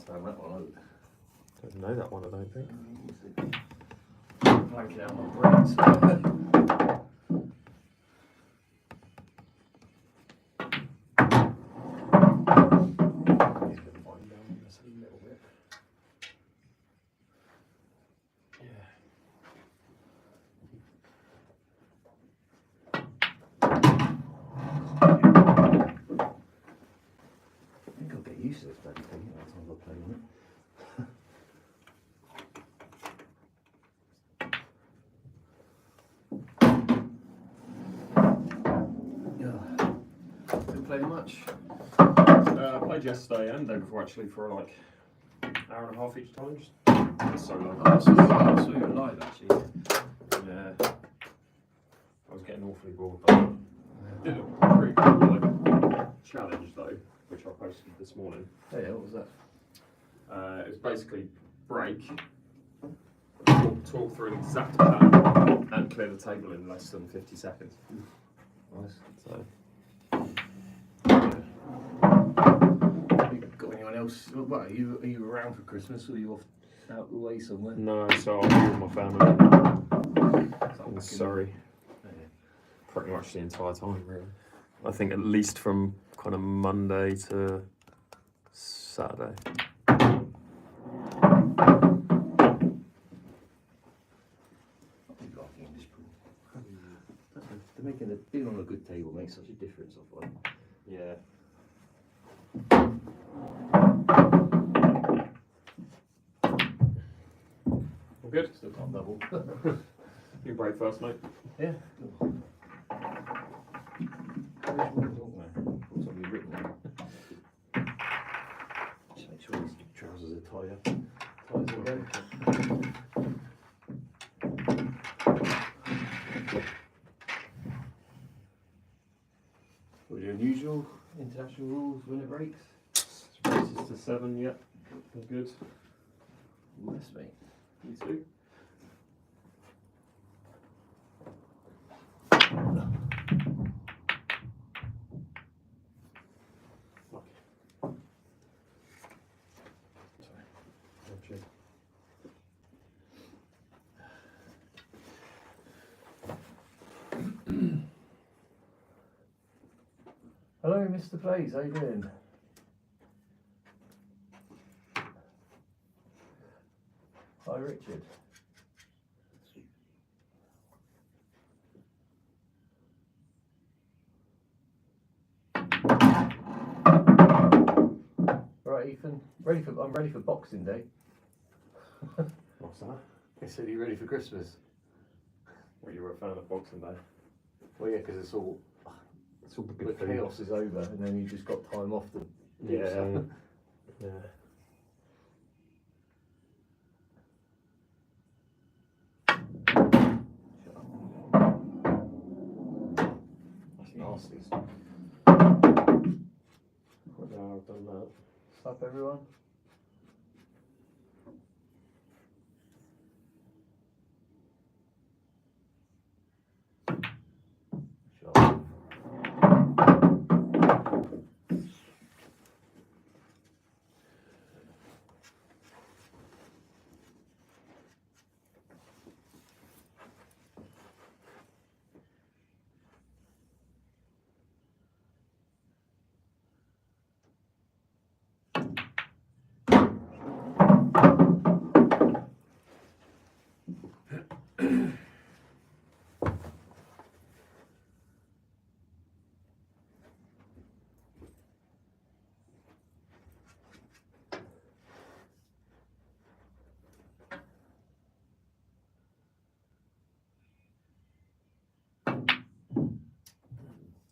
down that one. Don't know that one, I don't think. Blank it out my brains. Used to this bloody thing every time I play on it. Been playing much? I played yesterday and day before actually for like hour and a half each time. Just so long. I saw you live actually. Yeah. I was getting awfully bored. But did a pretty cool like challenge though, which I posted this morning. Oh yeah, what was that? It was basically break, talk through an exact plan, and clear the table in less than 50 seconds. Nice. So, You got anyone else? What, are you around for Christmas or are you off out the way somewhere? no, so I'll be with my family in Surrey pretty much the entire time, really. I think at least from kind of Monday to Saturday. Being on a good table makes such a difference, I find. Yeah. All good? Still can't double. You break first, mate? Yeah. Something written there. Just make sure these trousers are tied up. Tight as well. What are the unusual international rules when it breaks? Races to 7, yep. All good. Yes, mate. You too? Hello, Mr. Plays. How you doing? Hi, Richard. Right, Ethan. I'm ready for Boxing Day. What's that? I said, you ready for Christmas? Well, you were a fan of Boxing Day. Well, yeah, because it's all the the chaos is over, and then you just got time off to do Yeah. stuff. Yeah. That's nasty. Now I've done that. Sup, everyone? Sure.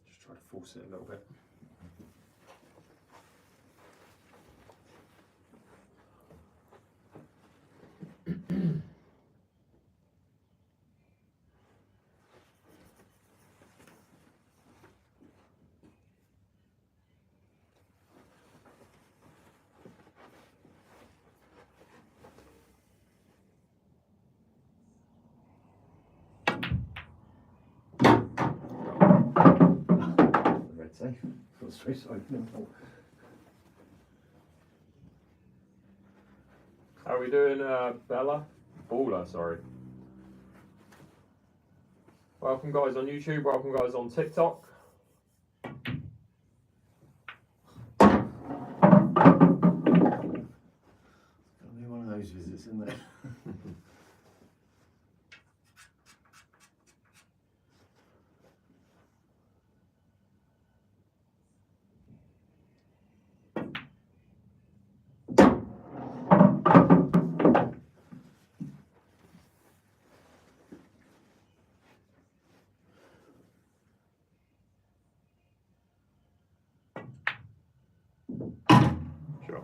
Just try to force it a little bit. Red safe. Got the space open. How are we doing, Bella? Baller, sorry. Welcome guys on YouTube, welcome guys on TikTok. Only one of those visits, isn't there? Sure.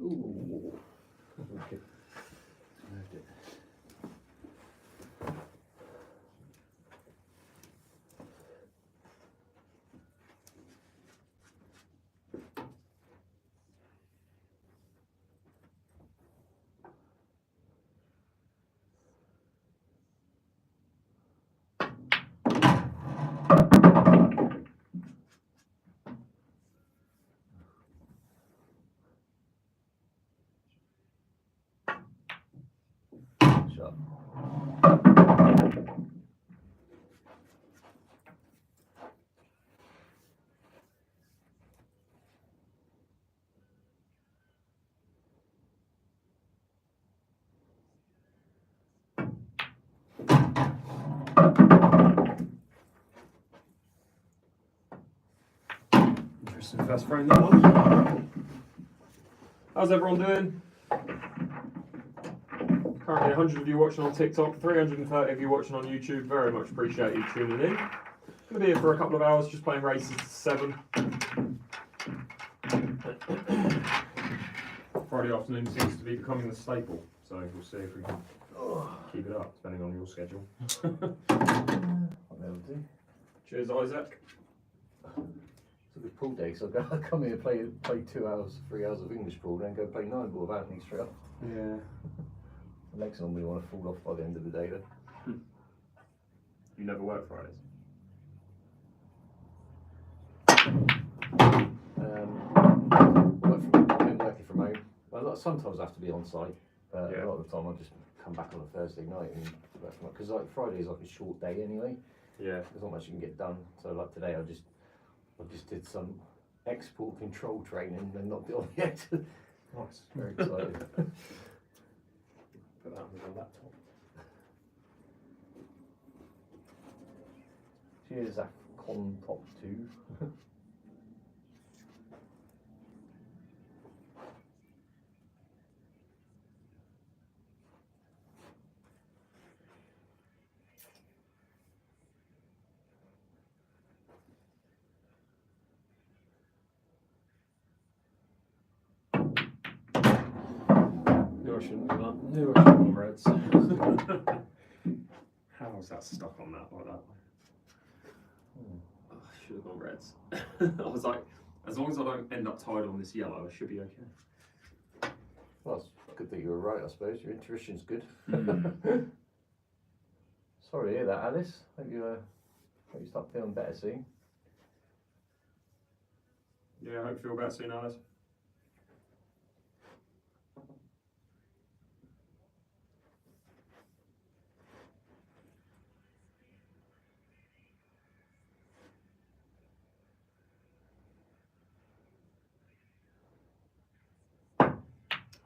Ooh. Okay. Moved it. Shut. Interesting first frame, that one. How's everyone doing? Currently 100 of you watching on TikTok, 330 of you watching on YouTube. Very much appreciate you tuning in. Gonna be here for a couple of hours just playing races to 7. Friday afternoon seems to be becoming the staple, so we'll see if we can keep it up, depending on your schedule. What they'll do. Cheers, Isaac. It's a good pool day, so I come here, play 2 hours, 3 hours of English pool, then go play 9 ball of Anthony straight up. Yeah. My legs normally want to fall off by the end of the day though. You never work Fridays? I've been working from home. Well, sometimes I have to be on site, but Yeah. a lot of the time I just come back on a Thursday night and because like Friday's like a short day anyway. Yeah. There's not much you can get done. So like today, I just did some export control training and knocked it on the head. Nice. Very excited. Put that on the laptop. Cheers, Afcon Top 2. Knew I shouldn't do that. Knew I shouldn't have reds. How was that stuck on that like that? Oh, I should have gone reds. I was like, as long as I don't end up tied on this yellow, I should be okay. Well, it's good that you were right, I suppose. Your intuition's good. Sorry to hear that, Alice. Hope you start feeling better soon. Yeah, I hope you feel better soon, Alice.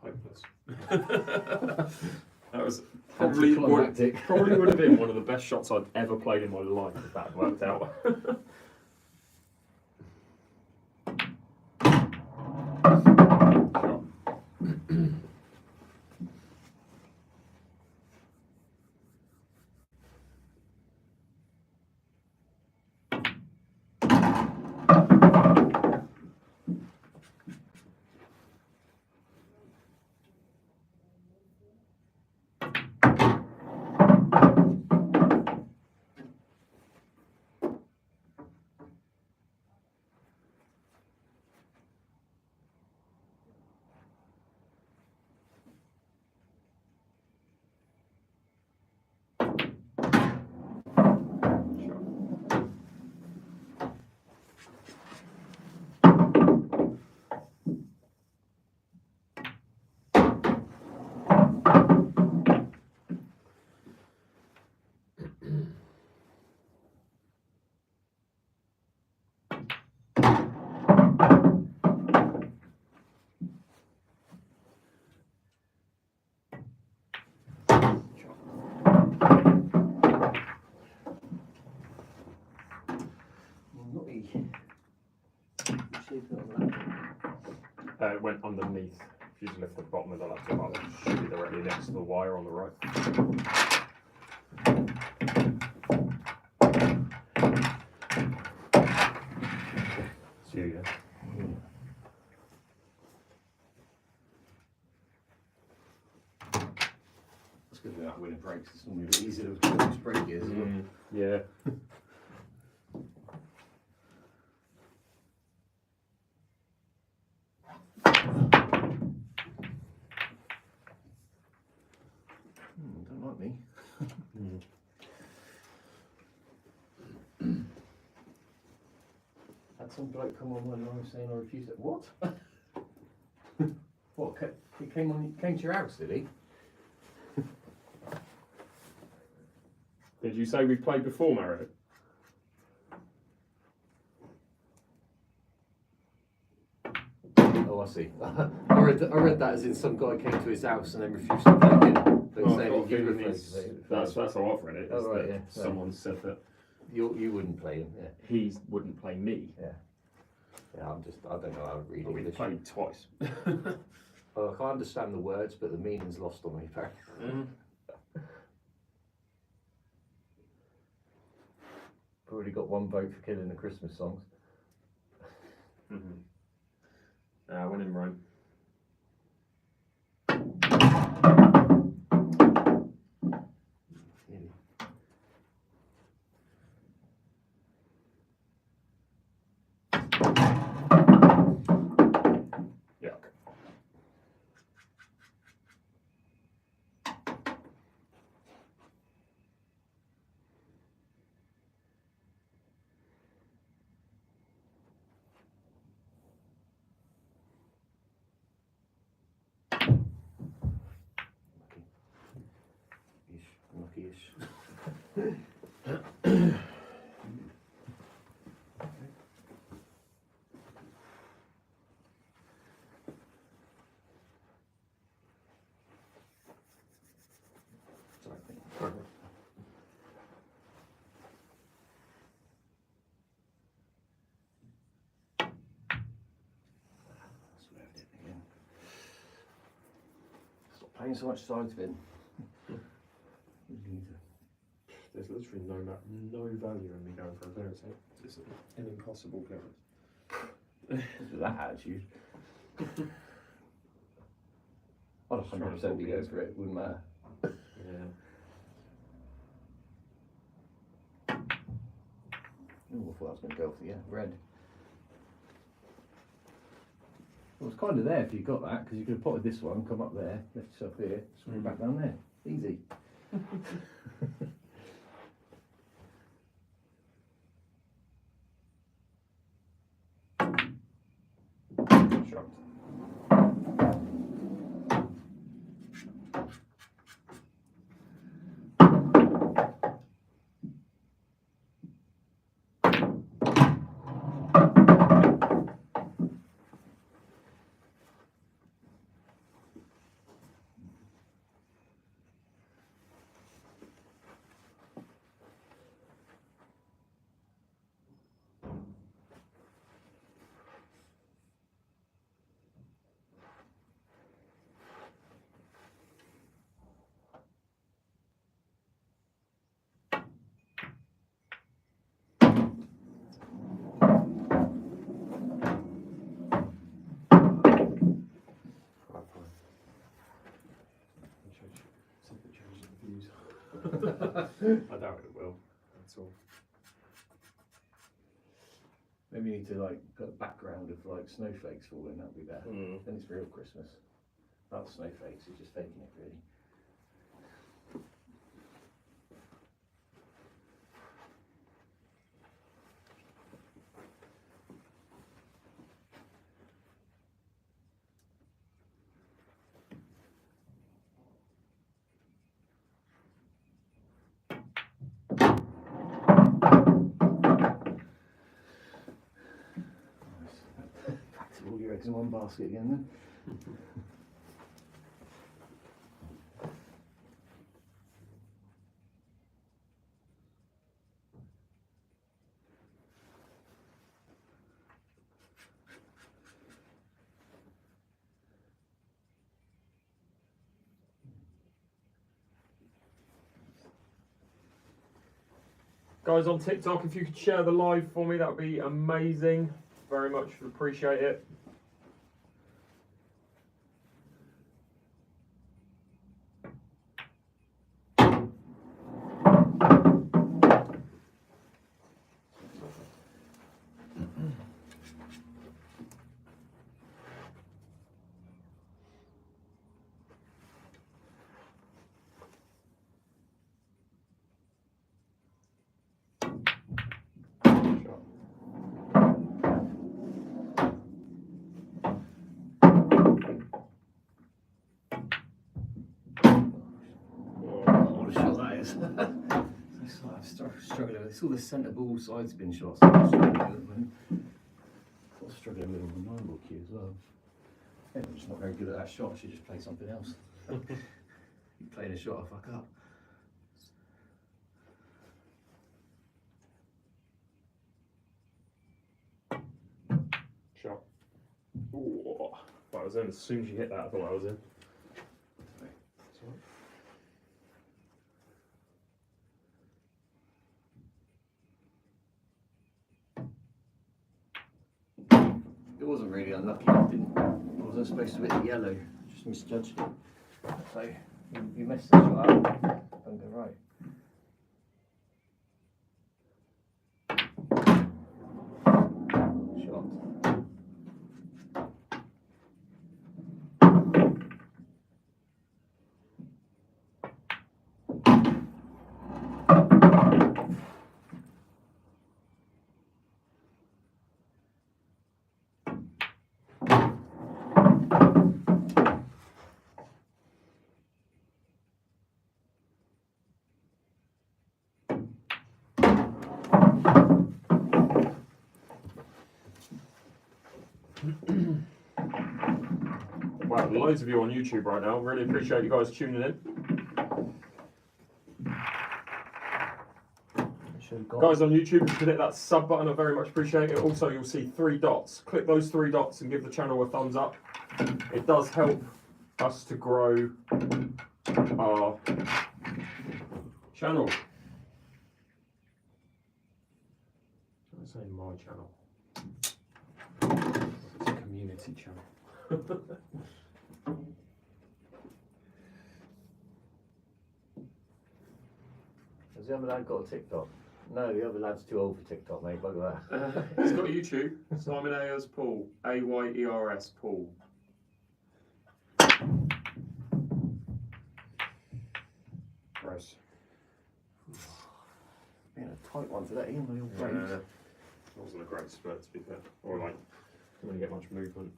Hopeless. That was probably would have been one of the best shots I'd ever played in my life if that worked out. It went underneath. If you just lift the bottom of the laptop up, it should be directly next to the wire on the right. It's you, yeah. That's good without winning breaks. It's normally a bit easier to which break it is. Yeah. Don't like me. Had some bloke come on when I was saying I refused it. What? What? He came to your house, did he? Did you say we played before, Mario? Oh, I see. I read that as in some guy came to his house and then refused to play again. They No, say I that thought you feeling refused. is- that's how I've read it. Oh, is right, that yeah. Someone said that You wouldn't play him, yeah. he wouldn't play me. Yeah, I don't know how to read We English. played twice. Well, I can't understand the words, but the meaning's lost on me, apparently. I've already got one vote for killing the Christmas songs. When in Rome. Nearly. Yuck. Lucky-ish. Sorry. Swerved it again. Stop playing so much side spin. There's literally no value in me going for a clearance. It's an impossible clearance. With that attitude. I'd 100% be going for it, wouldn't matter. Yeah. Oh, I thought I was going to go for red. Well, it's kind of there if you got that, because you could have potted this one, come up there, left yourself here, swing back down there. Easy. Shocked. I doubt it will. That's all. Maybe you need to put a background of snowflakes falling, that'd be better. Then it's real Christmas. Not snowflakes, it's just faking it really. Back to all your eggs in one basket again then. Guys on TikTok, if you could share the live for me, that would be amazing. Very much appreciate it. What a shot that is. I'm struggling with it's all the centre ball side spin shots. I'm struggling with all the 9 ball cue as well. Yeah, I'm just not very good at that shot. I should just play something else. You played a shot, I fuck up. Shot. Ooh. That was in. As soon as you hit that, I thought I was in. It wasn't really unlucky. I wasn't supposed to hit the yellow. Just misjudged it. So you messed the shot up. Don't go right. Shot. Wow, loads of you on YouTube right now. Really appreciate you guys tuning in. Guys on YouTube, if you can hit that sub button, I very much appreciate it. Also, you'll see 3 dots. Click those 3 dots and give the channel a thumbs up. It does help us to grow our channel. I say my channel. It's a community channel. Has the other lad got a TikTok? No, the other lad's too old for TikTok, mate. Look at that. He's got a YouTube. Simon Ayers Paul. Ayers Paul. Gross. Being a tight one today, isn't it? Yeah, it wasn't a great spurt, to be fair. Or like, didn't really get much movement.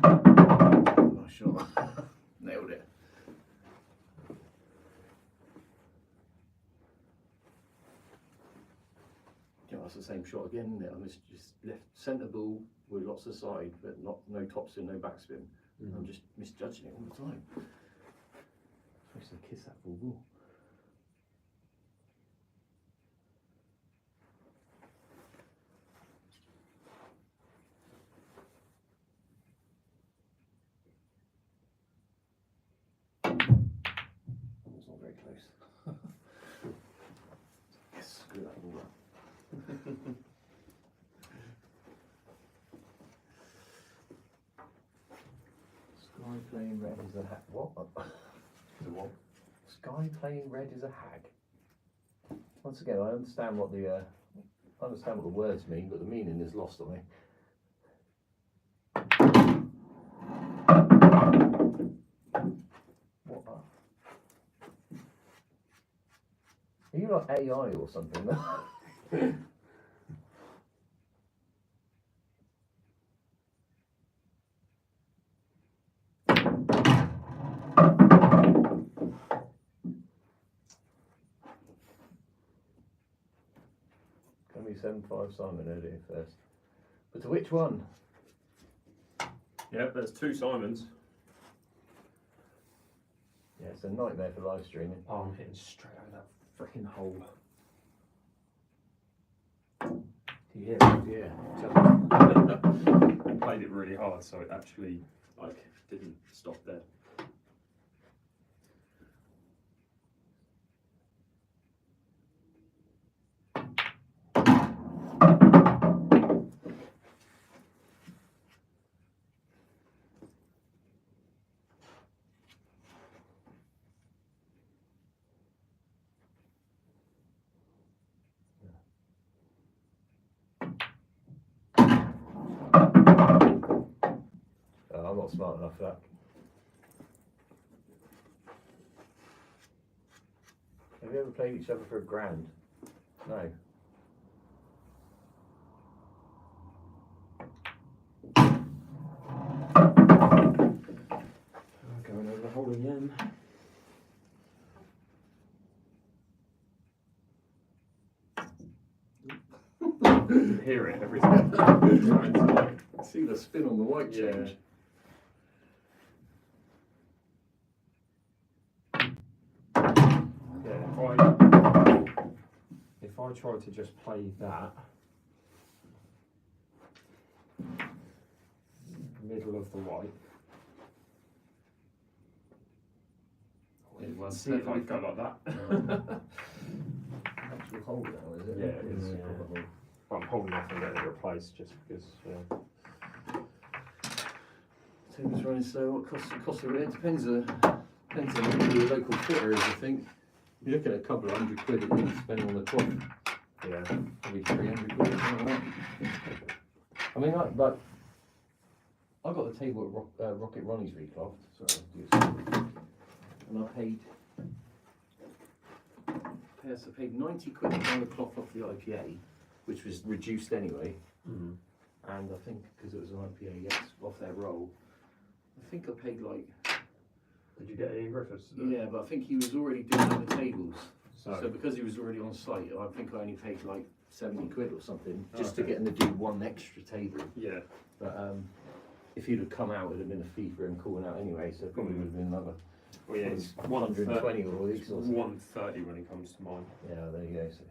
Nice shot. Nailed it. Yeah, that's the same shot again, isn't it? I just left centre ball with lots of side, but no topspin, no backspin. I'm just misjudging it all the time. I'm supposed to kiss that full ball. It's not very close. Yes, screw that ball up. Sky playing red is a hag. What? The what? Sky playing red is a hag. Once again, I understand what the words mean, but the meaning is lost on me. What? Are you like AI or something? Can we 7-5 Simon earlier first? But to which one? Yep, there's 2 Simons. Yeah, it's a nightmare for live streaming. Oh, I'm hitting straight over that freaking hole. Do you hear it? Yeah. I played it really hard, so it actually like didn't stop dead. I'm not smart enough for that. Have you ever played each other for a grand? No. Going over the hole again. You can hear it every time. Trying to, like, See the spin on the white Yeah. change. Yeah, if I try to just play that middle of the white, see if I go like that. Actual hole now, is it? Yeah, it is. a proper hole. Well, I'm holding off and getting it replaced just because. Table's running slow. What cost of it? Depends on who the local fitter is, I think. You're looking at a couple of £100 at least, depending on the cloth. Yeah. Probably 300 quid, something like that. I mean, like I got the table at Rocket Ronnie's recloth, so and I paid 90 quid to buy the cloth off the IPA, which was reduced anyway. Mm. And I think because it was an IPA, yes, off their roll, I think I paid like. Did you get Ian Griffiths? Yeah, but I think he was already doing other tables. So Because he was already on site, I think I only paid like 70 quid or something just to Okay. get him to do one extra table. yeah. But if he'd have come out, it would have been a fee for him calling out anyway, so it probably would have been another Well, yeah, it's 120 or weeks or something. 130 when it comes to mine. Yeah, there you go. So.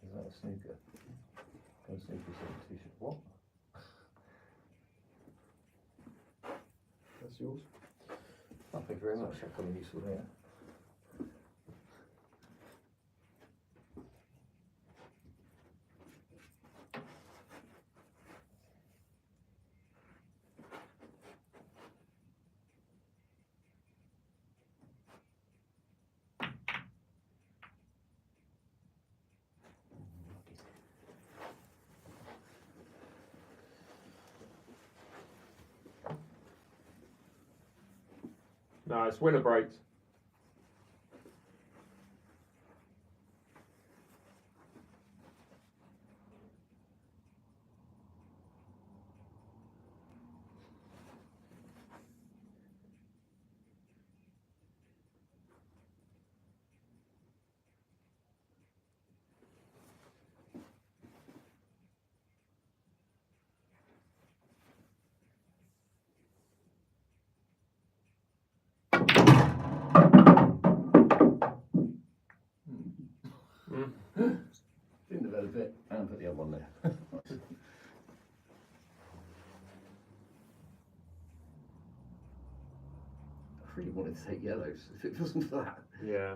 Is that a snooker? Go snooker substitution. What? That's yours. Oh, thank you very much. That'll come in useful there. No, it's winter breaks. Didn't develop it and put the other one there. I really wanted to take yellows if it wasn't for that. Yeah.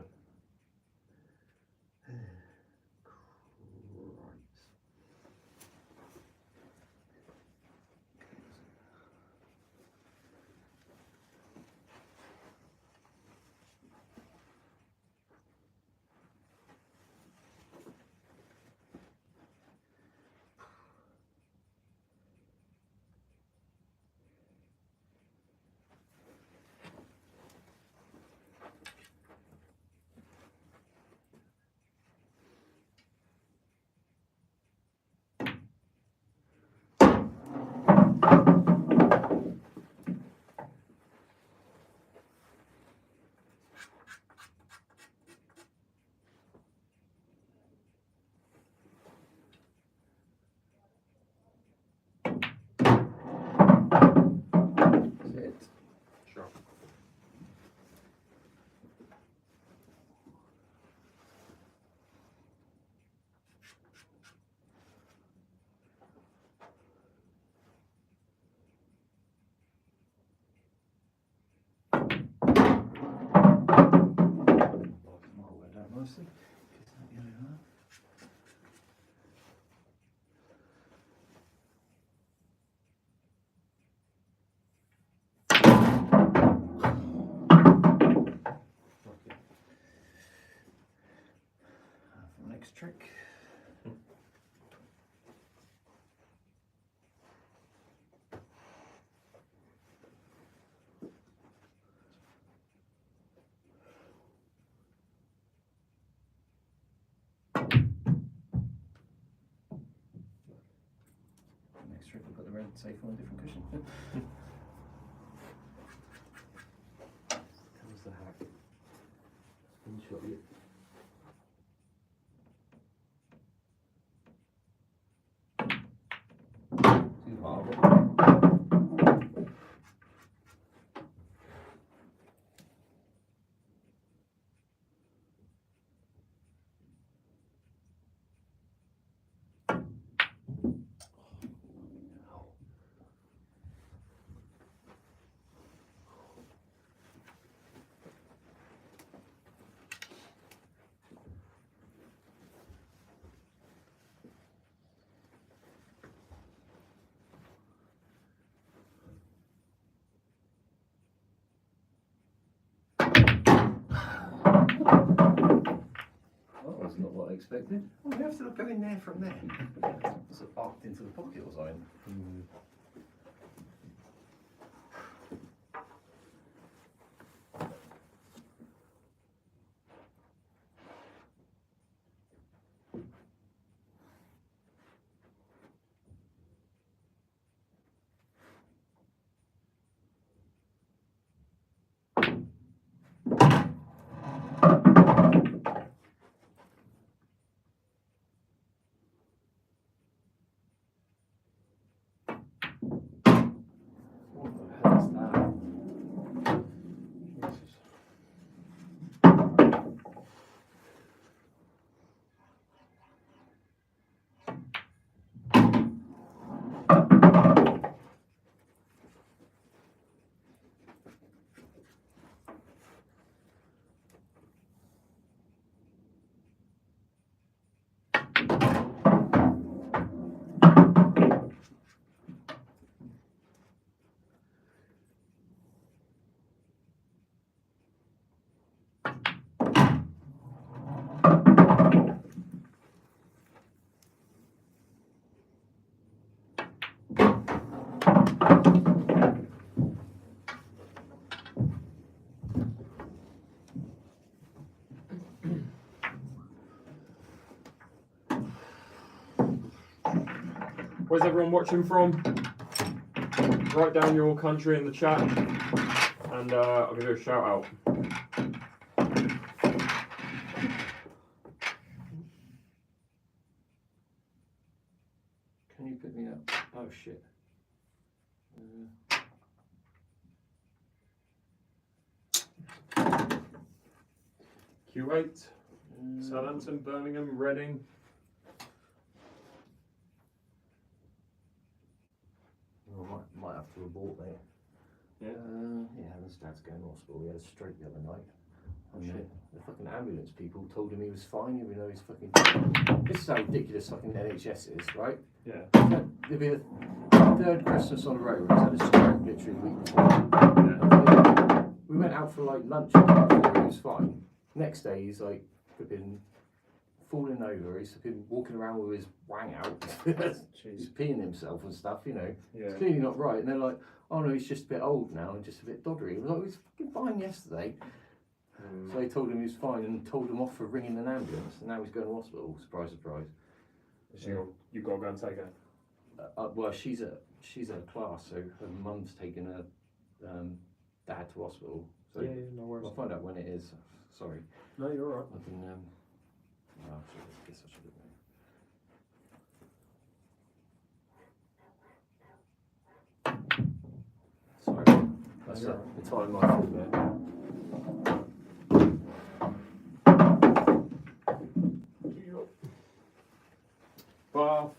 nicely. Kiss that yellow up. Okay. For the next trick. Next trick, we'll put the red safe on a different cushion. Comes the hack. Screenshot you. Too hard. Well, that's not what I expected. Oh, you have to go in there from there. Was it arced into the pocket, was I? What the hell is that? Jesus. Where's everyone watching from? Write down your country in the chat, and I'll give you a shout out. Can you pick me up? Oh shit. Kuwait, Southampton, Birmingham, Reading. Well, might have to abort, mate. Yeah. Yeah, his dad's going to hospital. He had a stroke the other night. And Shit. the fucking ambulance people told him he was fine, even though he's fucking. This is how ridiculous fucking NHS is, right? Yeah. It'll be the third Christmas on the road. He's had a stroke literally the week before. Yeah. We went out for like lunch and he was fine. Next day, he's like flipping falling over. He's flipping walking around with his wang out. He's peeing himself and stuff, you know. Yeah. It's clearly not right. And they're like, oh no, he's just a bit old now and just a bit doddery. He was like, he was fucking fine yesterday. So they told him he was fine and told him off for ringing an ambulance. And now he's going to hospital. Surprise, surprise. So you've got to go and take her. Well, she's at a class, so her mum's taking her dad to hospital. So Yeah, no worries. I'll find out when it is. Sorry. No, you're alright. I can. I guess I should have. Sorry. That's you're entirely my fault there. Bath.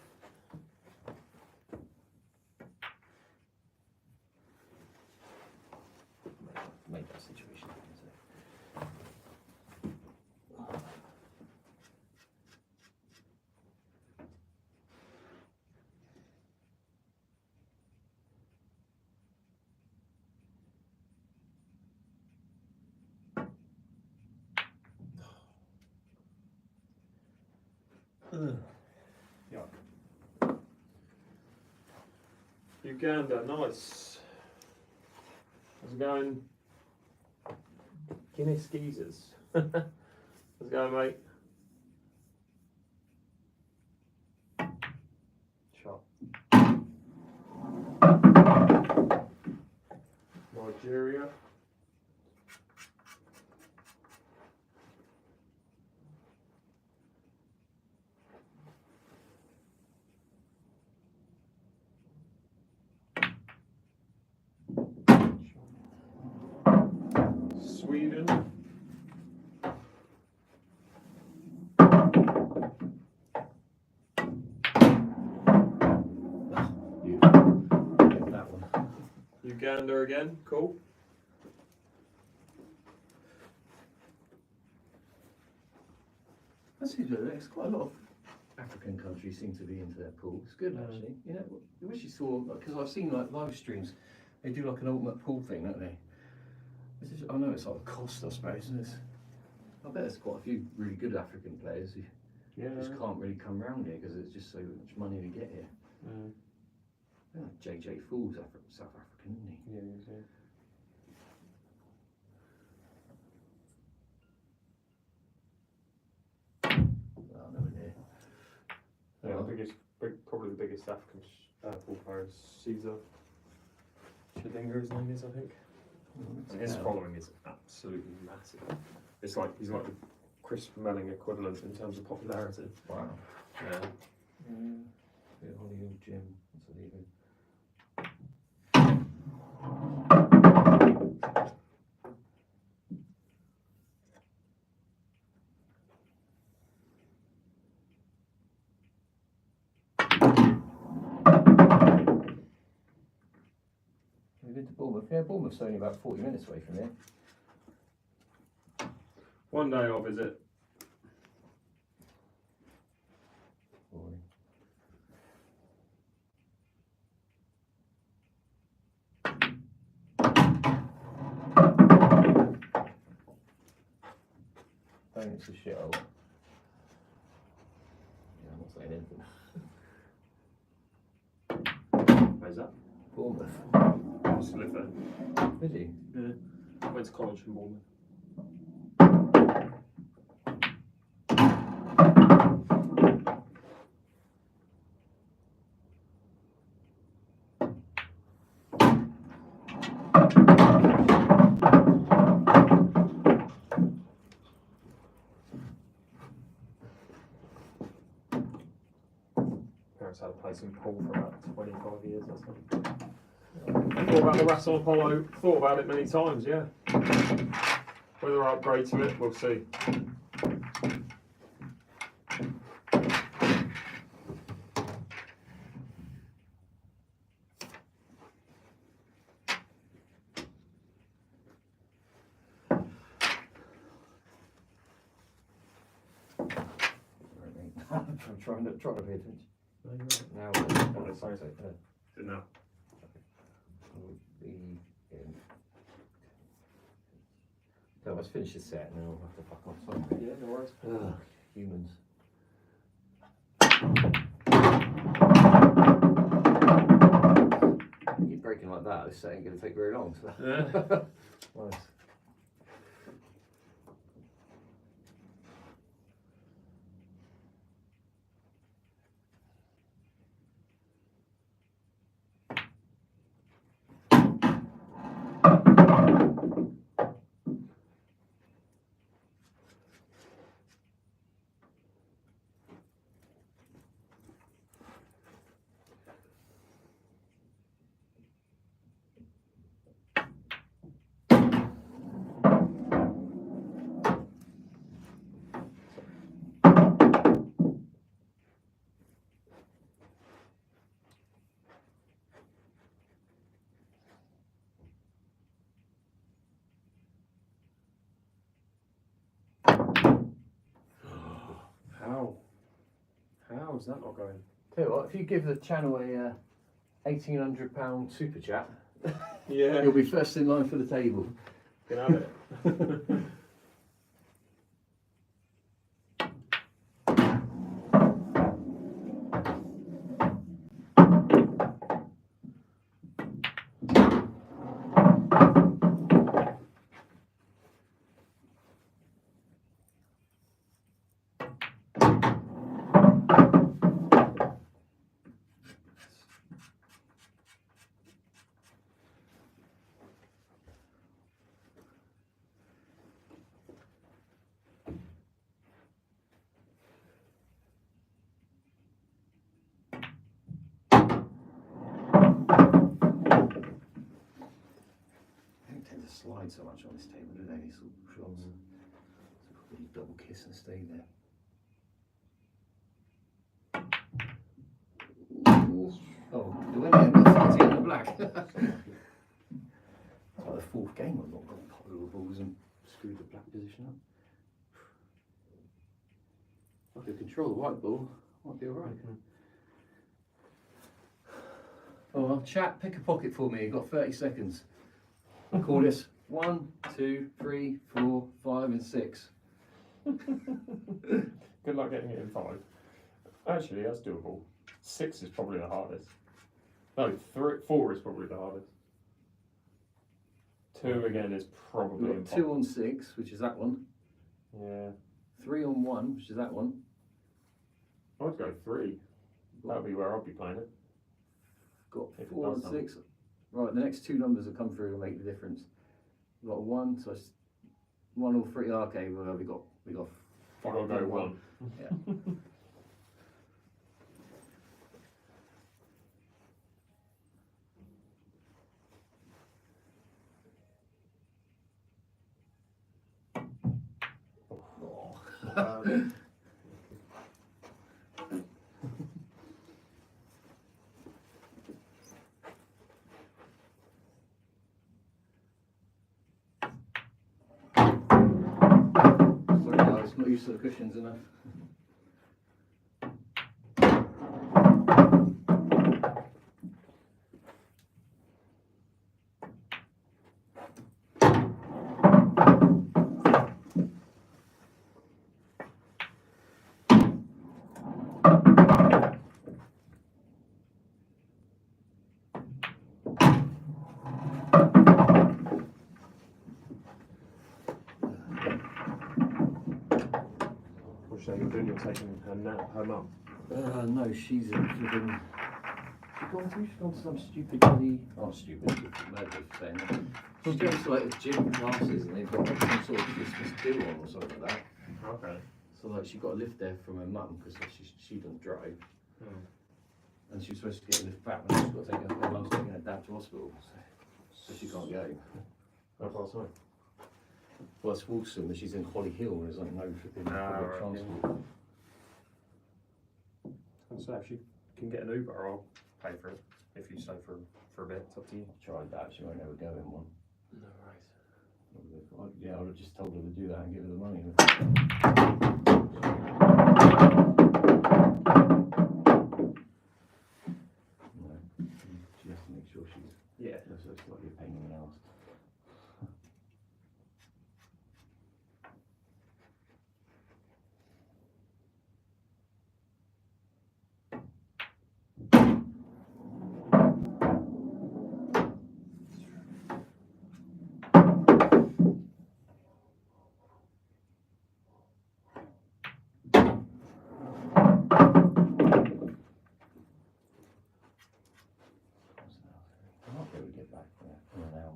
Made that situation. Yuck. Uganda, nice. How's it going? Guinness Geezers. How's it going, mate? Shot. Nigeria. Sweden. That one. Uganda again, cool. That's interesting. There's quite a lot of African countries seem to be into their pool. It's good actually. You know, I wish you saw, because I've seen like live streams. They do like an ultimate pool thing, don't they? I know it's like a cost, I suppose. And I bet there's quite a few really good African players who just can't really come around here because it's just so much money to get here. Yeah, JJ Fool's South African, isn't he? Yeah, yeah. Oh, no one here. Yeah, probably the biggest African pool player is Caesar Chidinga, his name is, I think. And his following is absolutely massive. It's like he's like the Chris Melling equivalent in terms of popularity. Wow. Yeah. Yeah, Hollywood Gym. That's what even. We've been to Bournemouth. Yeah, Bournemouth's only about 40 minutes away from here. One day I'll visit. Boring. Don't, it's a shithole. Yeah, I'm not saying anything. Where's that? Bournemouth. I used to live there. Did you? Yeah. I went to college in Bournemouth. Parents had a place in Poole for about 25 years or something. Thought about the Raton Apollo, thought about it many times, yeah. Whether I upgrade to it, we'll see. I'm trying to pay attention. Now, What did it say? Didn't know. So let's finish this set and then I'll have to fuck off. Sorry. Yeah, no worries. Ugh, humans. You keep breaking like that, this set ain't going to take very long. So. Yeah. Nice. How's that not going? Tell you what, if you give the channel a £1,800 super chat, Yeah. you'll be first in line for the table. Can have it. hide so much on this table, do they? These sort of shots. So probably double kiss and stay there. Oh, the winner, not in the black. It's like the fourth game I've not got a couple of balls and screwed the black position up. If I could control the white ball, might be alright. Oh well, chat, pick a pocket for me, you've got 30 seconds. I'll call this 1, 2, 3, 4, 5 and 6. Good luck getting it in 5. Actually, that's doable. 6 is probably the hardest. No, 4 is probably the hardest. 2 again is probably We've got 2 on 6, which is that one. Yeah. 3 on 1, which is that one. I'd go 3. That'll be where I'll be playing it. Got If it 4 on does something. 6. Right, the next 2 numbers that come through will make the difference. We've got a 1, so it's 1 or 3. Okay, well we got I'll go 1. Yeah. Sorry guys, not used to the cushions enough. What you're doing, you're taking her now, her mum. No, she's flipping. She's gone to some stupid bloody. Oh, stupid. Murder for saying that. She's going to like gym classes and they've got like some sort of Christmas do on or something like that. Okay. So like she got a lift there from her mum because she doesn't drive. And she was supposed to get a lift back when she's got to take her mum's taking her dad to hospital. So she can't go. That's last night. Well, it's Walsall, but she's in Holly Hill and there's like no flipping public right, transport. So if you can get an Uber, I'll pay for it. If you stay for a bit, it's up to you. Tried that, she won't ever go in one. No worries. Yeah, I would have just told her to do that and give her the money. No, she has to make sure she's. Yeah. So it's like you're paying anyone else. I might be able to get back there in an hour.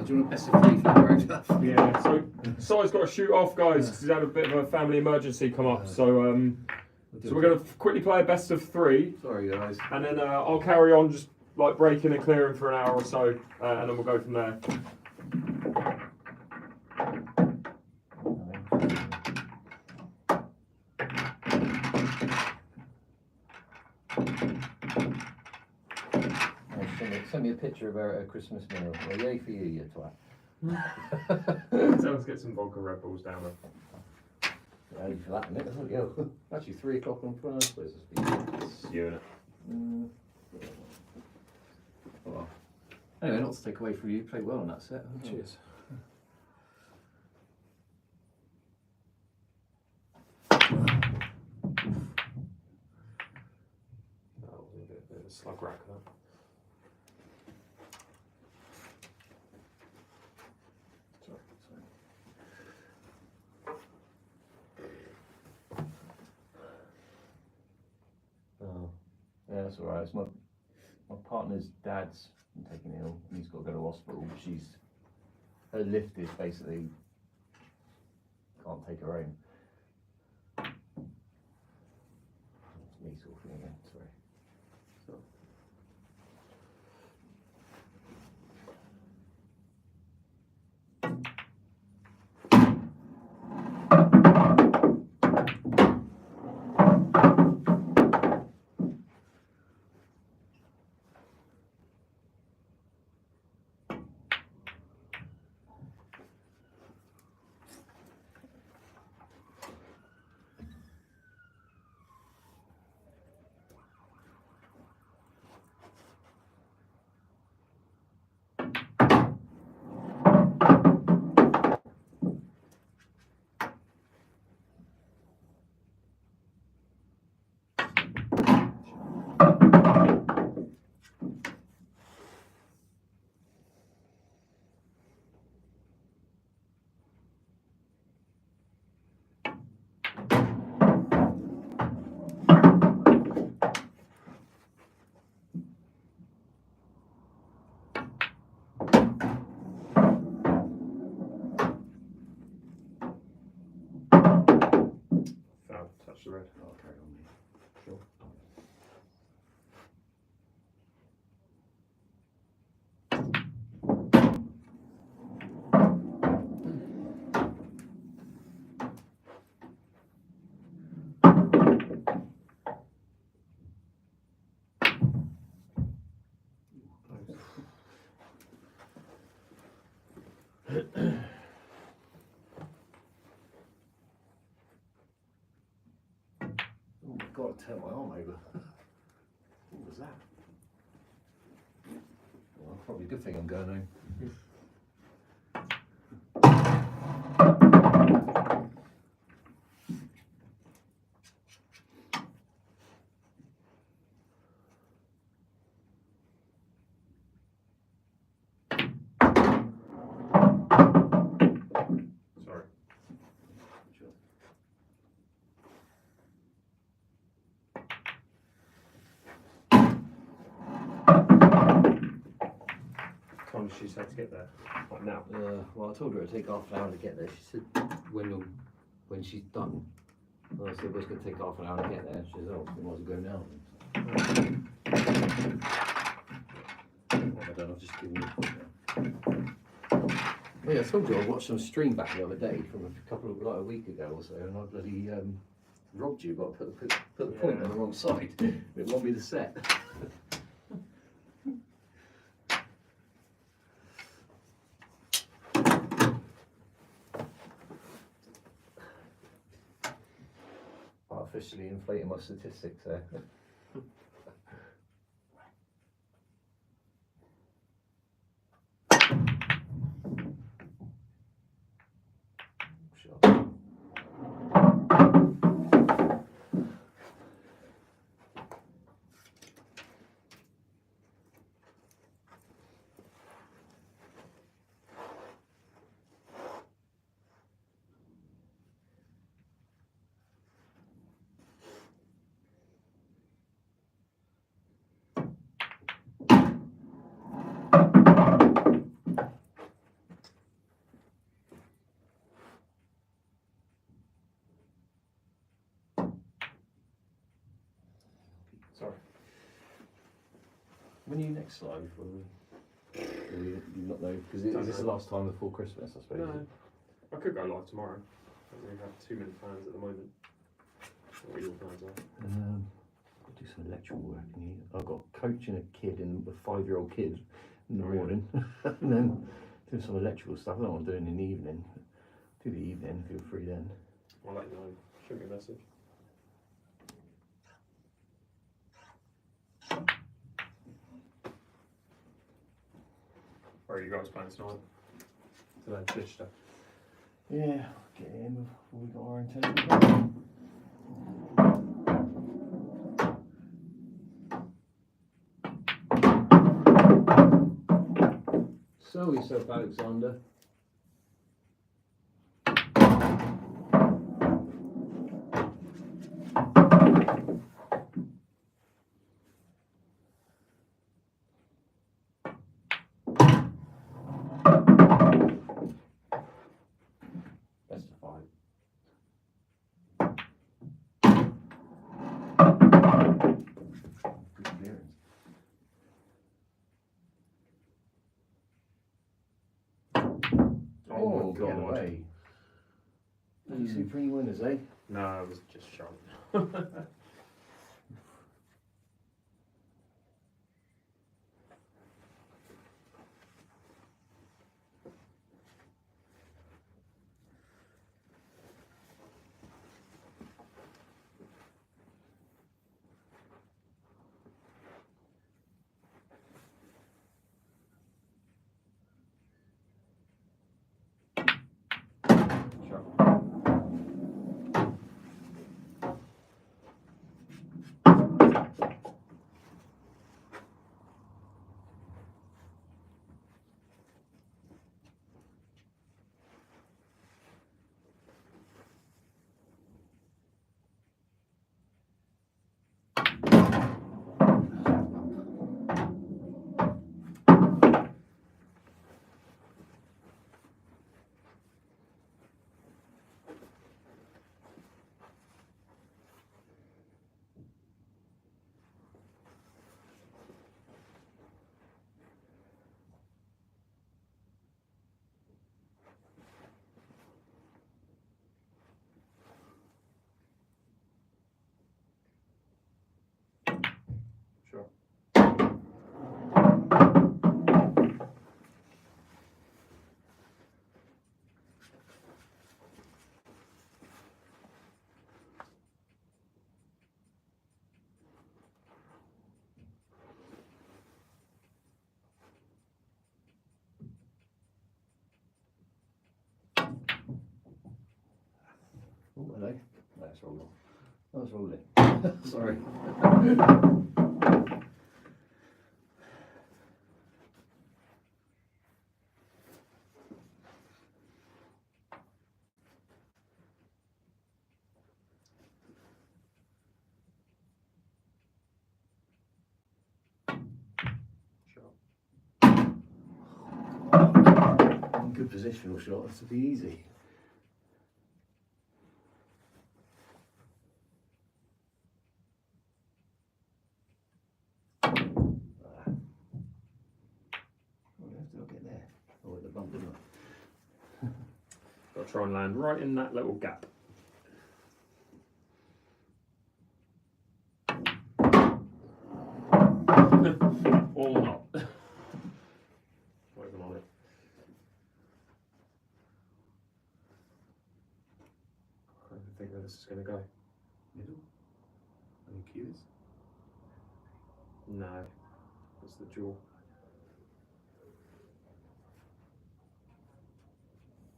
Do you want a best of 3 for the road stuff? Yeah. So Si's got to shoot off, guys, because he's had a bit of a family emergency come up. So we're going to quickly play a best of 3, Sorry guys. and then I'll carry on just like breaking and clearing for an hour or so, and then we'll go from there. Send me a picture of her at a Christmas meal. Well, yay for you, you twat. So let's get some vodka Red Bulls down there. Early for that, isn't it? Isn't it? Yeah. Actually, 3 o'clock on Friday. Supposed to be. You and it. Well, anyway, not to take away from you. Played well on that set. haven't you? Cheers. slug rack that. Sorry. Oh, yeah, that's all right. It's my partner's dad's been taken ill. He's got to go to hospital. Her lift is basically can't take her own. It's me sort of thing again. Sorry. So. Touch the red. I'll carry on, mate. Sure. Oh my god, turn my arm over. What was that? Well, probably a good thing I'm going home. Sorry. Sure. Time does she say to get there? Like now? Well, I told her it'd take half an hour to get there. She said when she's done. Well, I said, well, it's going to take half an hour to get there. She said, oh, we might as well go now. I don't know, I've just given you. Yeah, I told you I watched some stream back the other day from a couple of, like a week ago or so, and I bloody robbed you, but put the point on the wrong side. It won't be the set. Artificially inflating my statistics there. Sure. Sorry. When are you next live? Will you not know? Because is this the last time before Christmas, I suppose? No. I could go live tomorrow. We have too many fans at the moment. What your plans are? I'll do some electrical work. I've got coaching a kid and a 5-year-old kid in the morning, and then do some electrical stuff. I don't want to do it in the evening. Do the evening if you're free then. I'll let you know. Shoot me a message. Where are you guys playing tonight? Today, Chichester. Yeah, get in before we got our intention. Sell yourself, Alexander. Best of 5. Good clearance. Oh, get God. away. Any Supreme winners, eh? No, it was just shot. Sure. Oh, hello. That's rolling. That's rolling. Sorry. Sure. Good positional shot. This will be easy. I'll get there. Oh, at the bump, didn't I? Got to try and land right in that little gap. Or not. Not even on it. I don't think where this is going to go. Middle. Any cues? No. That's the jaw.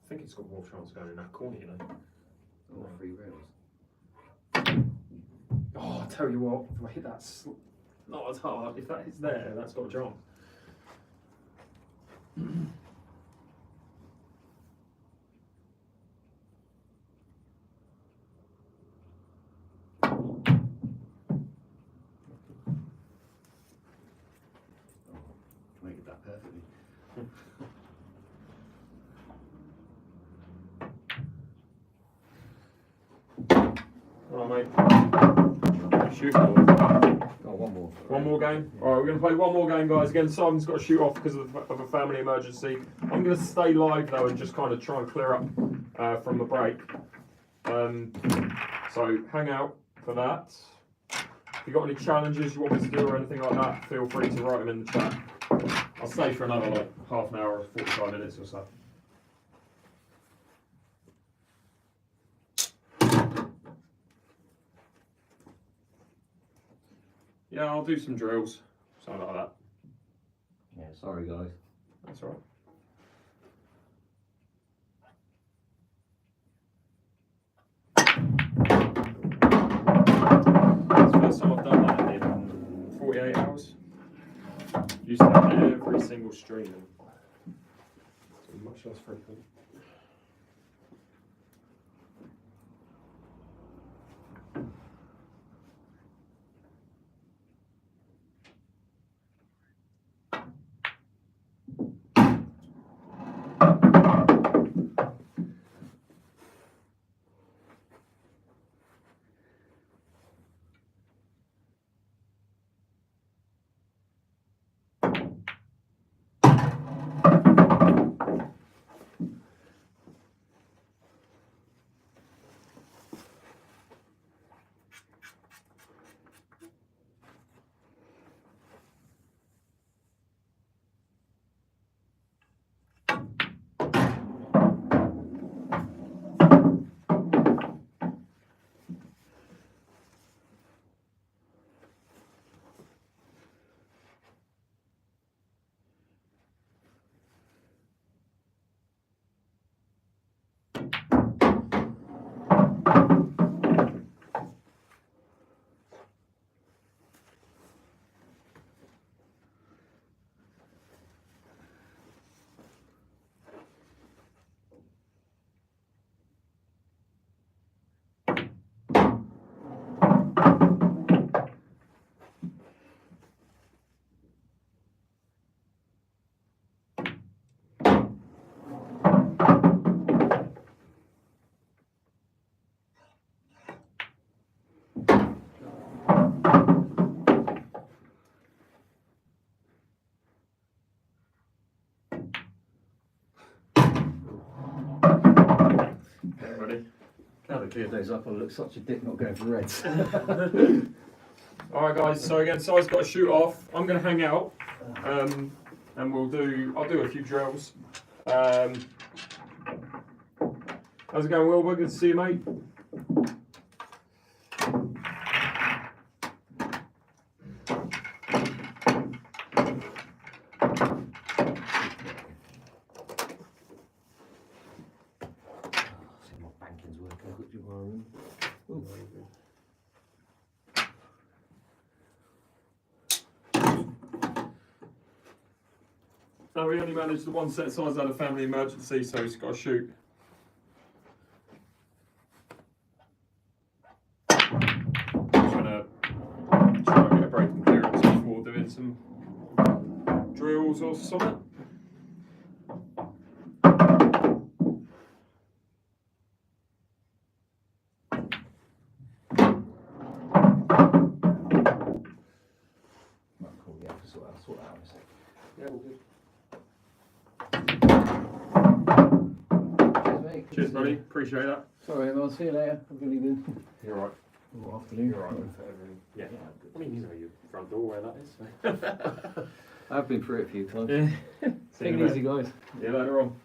I think it's got more chance going in that corner, you know. Oh, 3 rails. Oh, I tell you what, if I hit that not as hard, if that hits there, that's got a chance. Make it that perfectly. Alright, mate. Shoot ball. Oh, one more. One more game? Alright, we're going to play one more game, guys. Again, Simon's got to shoot off because of a family emergency. I'm going to stay live, though, and just kind of try and clear up from the break. So, hang out for that. If you've got any challenges you want me to do or anything like that, feel free to write them in the chat. I'll stay for another, like, half an hour or 45 minutes or so. Yeah, I'll do some drills, something like that. Yeah, sorry guys. That's all right. It's the first time I've done that in 48 hours. Used to have every single stream. much less frequent. Ready? Now the clear days up, I look such a dick not going for reds. Alright guys, so again, Si's got to shoot off. I'm going to hang out, and I'll do a few drills. How's it going, Wilbur? Good to see you, mate. See my banking's working. I've got to do my room. No, we only managed the one set size out of family emergency, so he's got to shoot. Trying to try and get a break in clearance before doing some drills or something. Right, cool, yeah, sort that out in a sec. Yeah, all good. Cheers, mate. Cheers, buddy. Appreciate that. Sorry, everyone. See you later. I'm going to leave you. You're right. Good afternoon. You're right with everything. Yeah. I mean, you know your front door where that is. So. I've been through it a few times. Yeah. Take it easy, guys. See you later on.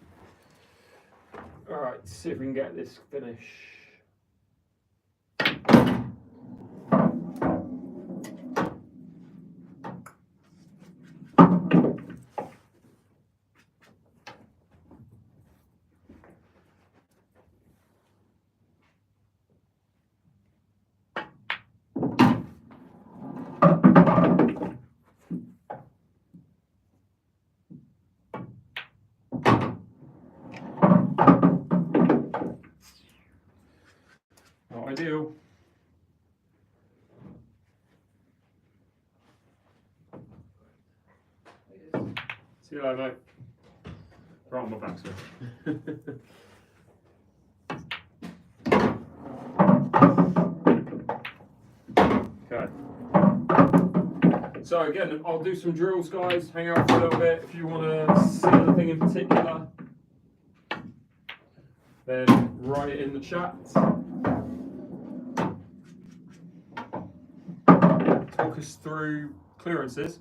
Alright, see if we can get this finish. Not ideal. See you later, mate. Right on my back, sir. Okay. So again, I'll do some drills, guys. Hang out for a little bit. If you want to see anything in particular, then write it in the chat. Talk us through clearances.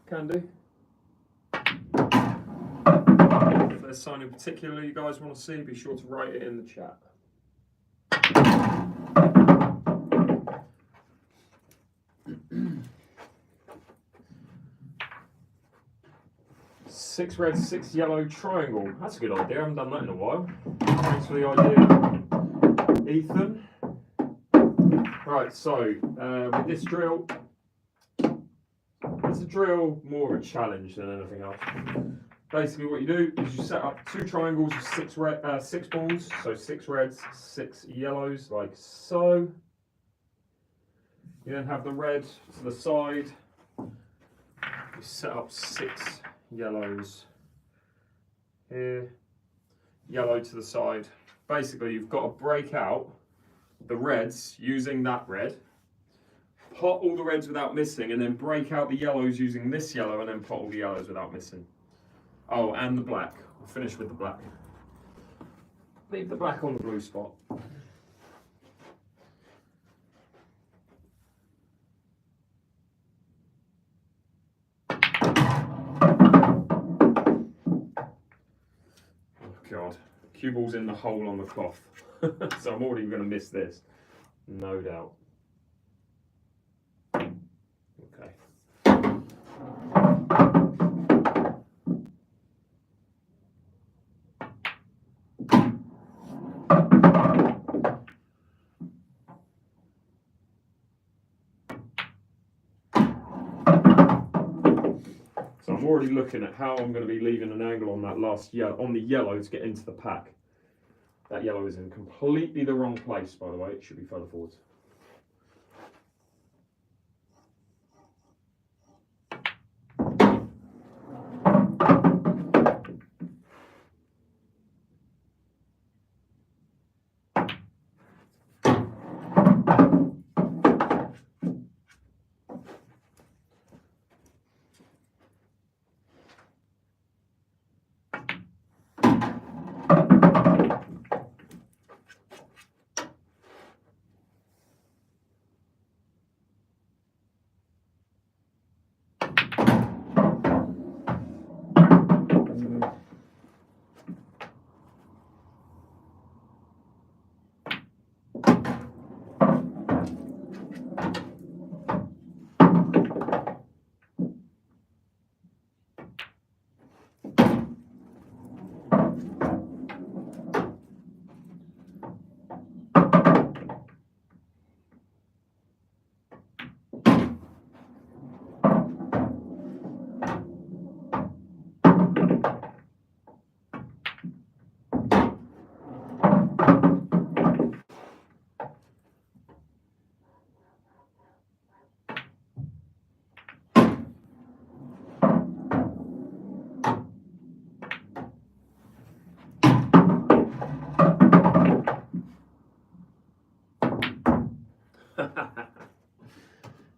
Can do. If there's something in particular you guys want to see, be sure to write it in the chat. Six red, six yellow triangle. That's a good idea. I haven't done that in a while. Thanks for the idea, Ethan. Right, so with this drill, it's a drill more of a challenge than anything else. basically what you do is you set up 2 triangles of 6 balls, so 6 reds, 6 yellows, like so. You then have the red to the side. You set up 6 yellows here, yellow to the side. Basically, you've got to break out the reds using that red, pot all the reds without missing, and then break out the yellows using this yellow, and then pot all the yellows without missing. Oh, and the black. We'll finish with the black. Leave the black on the blue spot. God, cue ball's in the hole on the cloth. So I'm already going to miss this, no doubt. Okay. So I'm already looking at how I'm going to be leaving an angle on that last yellow, on the yellow, to get into the pack. That yellow is in completely the wrong place, by the way. It should be further forwards.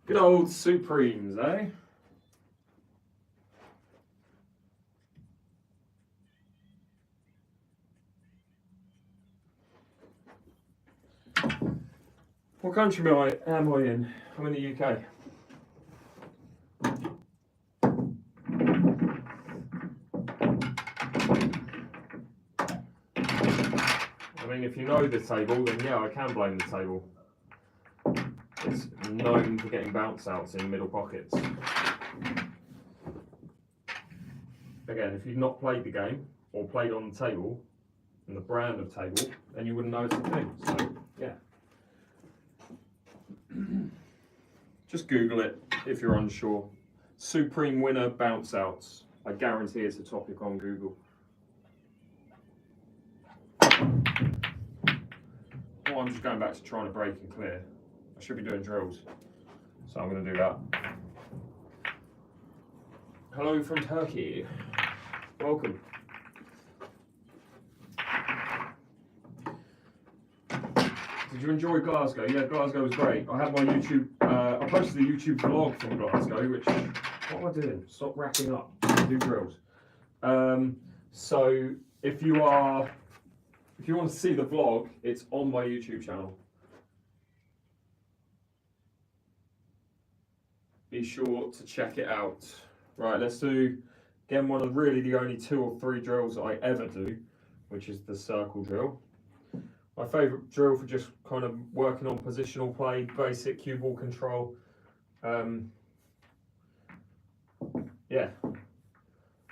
Good old Supremes, eh? What country am I in? I'm in the UK. I mean, if you know the table, then yeah, I can blame the table. It's known for getting bounce outs in middle pockets. Again, if you've not played the game or played on the table and the brand of table, then you wouldn't know it's a thing. So, yeah. Just Google it if you're unsure. Supreme winner bounce outs. I guarantee it's a topic on Google. Oh, I'm just going back to trying to break and clear. I should be doing drills, so I'm going to do that. Hello from Turkey. Welcome. Did you enjoy Glasgow? Yeah, Glasgow was great. I had my YouTube, I posted a YouTube vlog from Glasgow, which, what am I doing? Stop racking up, do drills. So if you want to see the vlog, it's on my YouTube channel. Be sure to check it out. Right, let's do, again, one of really the only 2 or 3 drills that I ever do, which is the circle drill. My favourite drill for just kind of working on positional play, basic cue ball control. Yeah.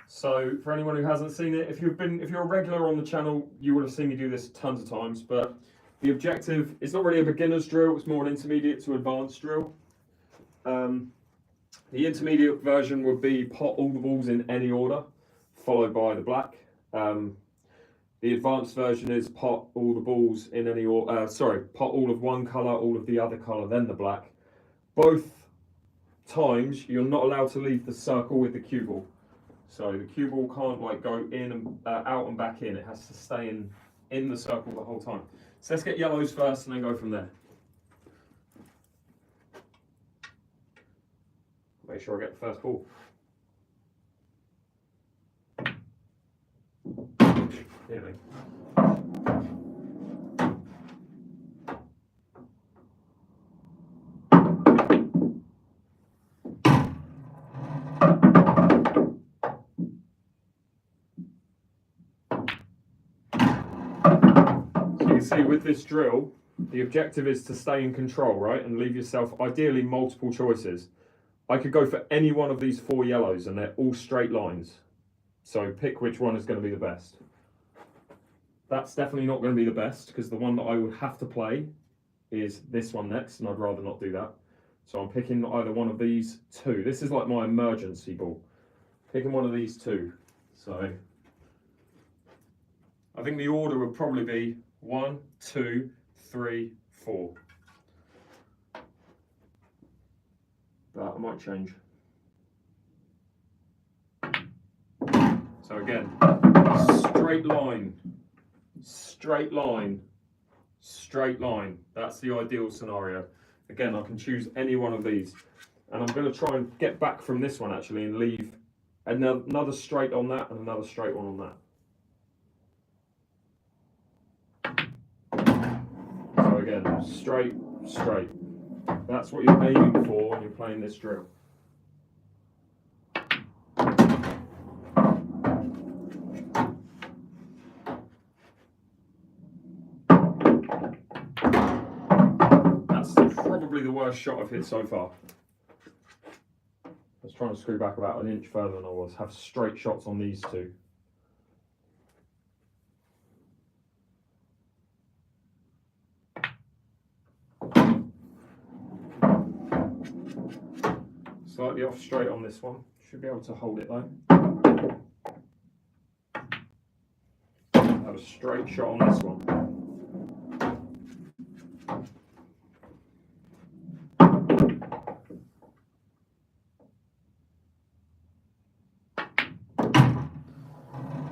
So for anyone who hasn't seen it, if you're a regular on the channel, you would have seen me do this tons of times. But the objective, it's not really a beginner's drill, it's more an intermediate to advanced drill. The intermediate version would be pot all the balls in any order. followed by the black. The advanced version is pot all the balls in any pot all of one colour, all of the other colour, then the black. Both times you're not allowed to leave the circle with the cue ball. So the cue ball can't like go in and out and back in. It has to stay in the circle the whole time. So let's get yellows first and then go from there. Make sure I get the first ball. Nearly. So you can see with this drill, the objective is to stay in control, right? And leave yourself ideally multiple choices. I could go for any one of these 4 yellows and they're all straight lines. So pick which one is going to be the best. That's definitely not going to be the best because the one that I would have to play is this one next, and I'd rather not do that. So I'm picking either one of these 2. This is like my emergency ball. Picking one of these 2. So I think the order would probably be 1, 2, 3, 4. But I might change. So again, straight line, straight line, straight line. That's the ideal scenario. Again, I can choose any one of these. And I'm going to try and get back from this one actually and leave another straight on that and another straight one on that. So again, straight, straight. That's what you're aiming for when you're playing this drill. That's probably the worst shot I've hit so far. I was trying to screw back about an inch further than I was. Have straight shots on these 2. Slightly off straight on this one. Should be able to hold it though. Have a straight shot on this one.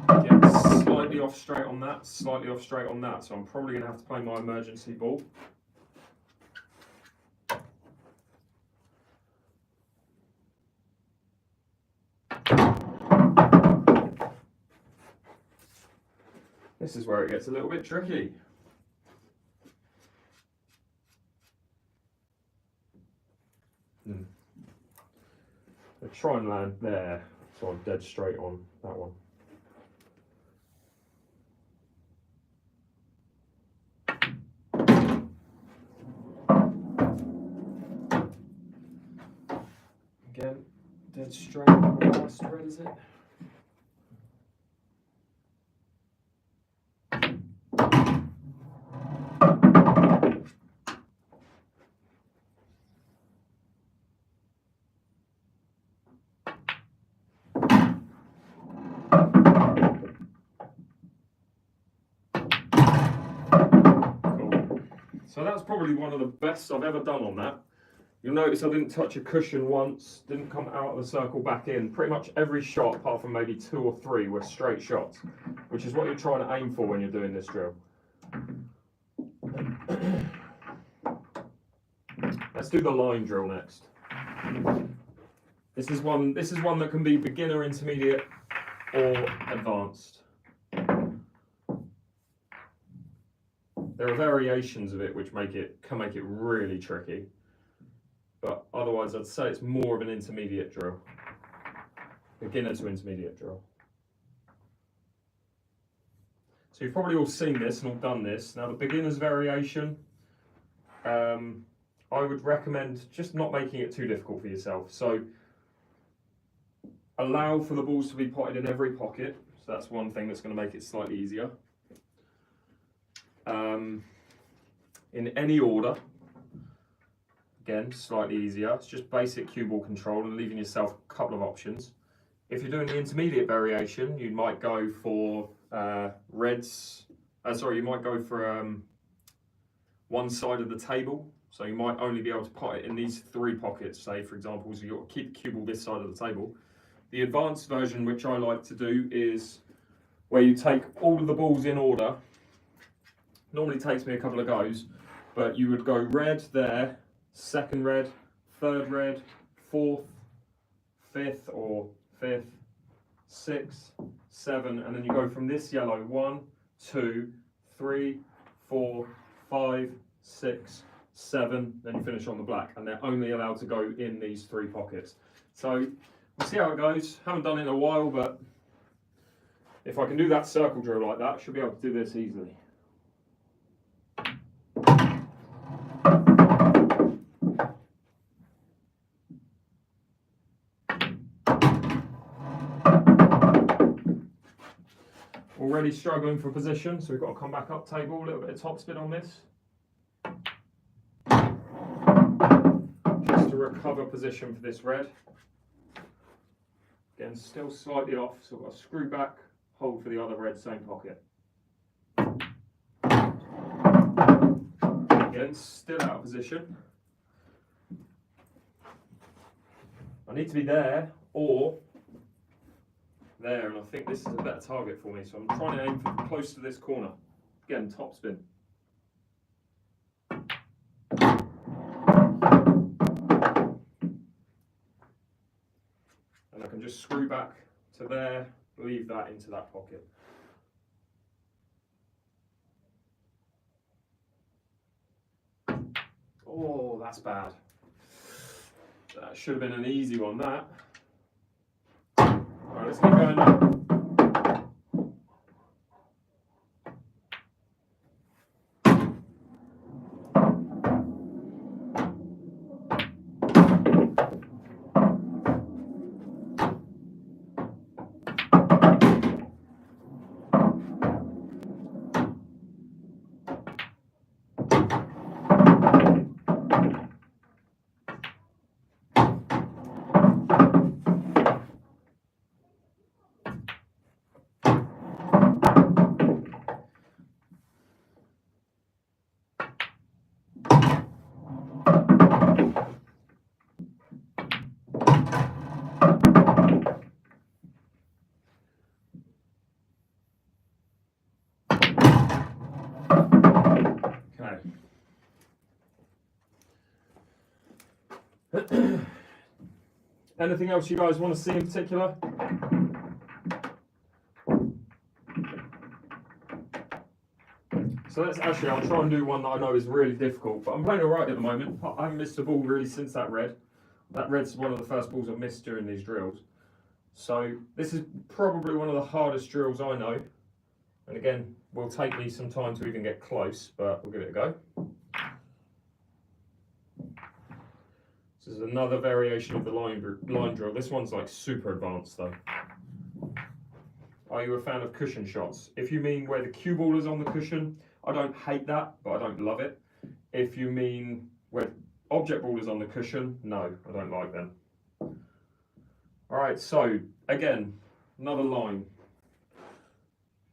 Again, slightly off straight on that, slightly off straight on that. So I'm probably going to have to play my emergency ball. This is where it gets a little bit tricky. I try and land there, so I'm dead straight on that one. Again, dead straight on the last thread, is it? So that's probably one of the best I've ever done on that. You'll notice I didn't touch a cushion once, didn't come out of the circle back in. Pretty much every shot, apart from maybe 2 or 3, were straight shots, which is what you're trying to aim for when you're doing this drill. Let's do the line drill next. This is one that can be beginner, intermediate, or advanced. There are variations of it which can make it really tricky, but otherwise I'd say it's more of an intermediate drill, beginner to intermediate drill. So you've probably all seen this and all done this. Now the beginner's variation, I would recommend just not making it too difficult for yourself. So allow for the balls to be potted in every pocket. So that's one thing that's going to make it slightly easier. In any order, again, slightly easier. It's just basic cue ball control and leaving yourself a couple of options. If you're doing the intermediate variation, you might go for reds. You might go for one side of the table. So you might only be able to put it in these 3 pockets, say for example, so you've got to keep the cue ball this side of the table. The advanced version, which I like to do, is where you take all of the balls in order. Normally takes me a couple of goes, but you would go red there, second red, third red, fourth, fifth or fifth, sixth, 7, and then you go from this yellow 1, 2, 3, 4, 5, 6, 7, then you finish on the black, and they're only allowed to go in these 3 pockets. So we'll see how it goes. Haven't done it in a while, but if I can do that circle drill like that, I should be able to do this easily. Already struggling for position, so we've got to come back up table, a little bit of topspin on this. Just to recover position for this red. Again, still slightly off, so I've got to screw back, hold for the other red, same pocket. Again, still out of position. I need to be there or there, and I think this is a better target for me, so I'm trying to aim for close to this corner. Again, top spin. And I can just screw back to there, leave that into that pocket. Oh, that's bad. That should have been an easy one, that. Alright, let's keep going now. Anything else you guys want to see in particular? So I'll try and do one that I know is really difficult, but I'm playing alright at the moment. I haven't missed a ball really since that red. That red's one of the first balls I've missed during these drills. So this is probably one of the hardest drills I know. And again, will take me some time to even get close, but we'll give it a go. This is another variation of the line drill. This one's like super advanced though. Are you a fan of cushion shots? If you mean where the cue ball is on the cushion, I don't hate that, but I don't love it. If you mean where object ball is on the cushion, no, I don't like them. Alright, so again, another line.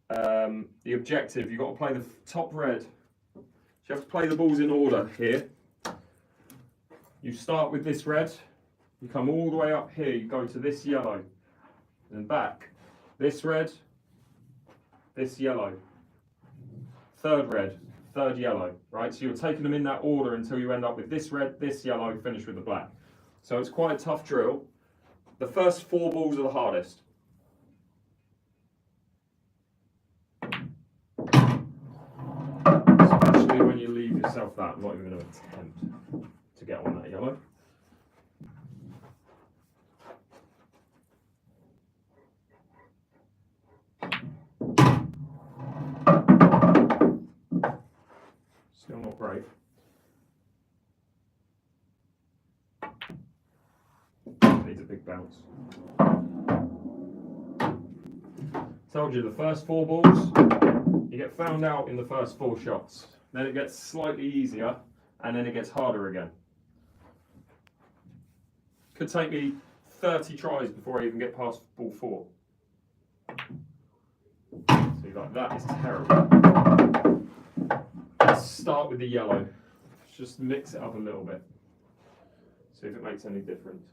The objective, you've got to play the top red. So you have to play the balls in order here. You start with this red, you come all the way up here, you go to this yellow, and back. This red, this yellow, third red, third yellow, right? So you're taking them in that order until you end up with this red, this yellow, finish with the black. So it's quite a tough drill. The first 4 balls are the hardest. Especially when you leave yourself that, I'm not even going to attempt to get on that yellow. Still not great. Needs a big bounce. Told you the first 4 balls, you get found out in the first 4 shots. Then it gets slightly easier, and then it gets harder again. Could take me 30 tries before I even get past ball 4. See, like, that is terrible. Let's start with the yellow. Just mix it up a little bit. See if it makes any difference.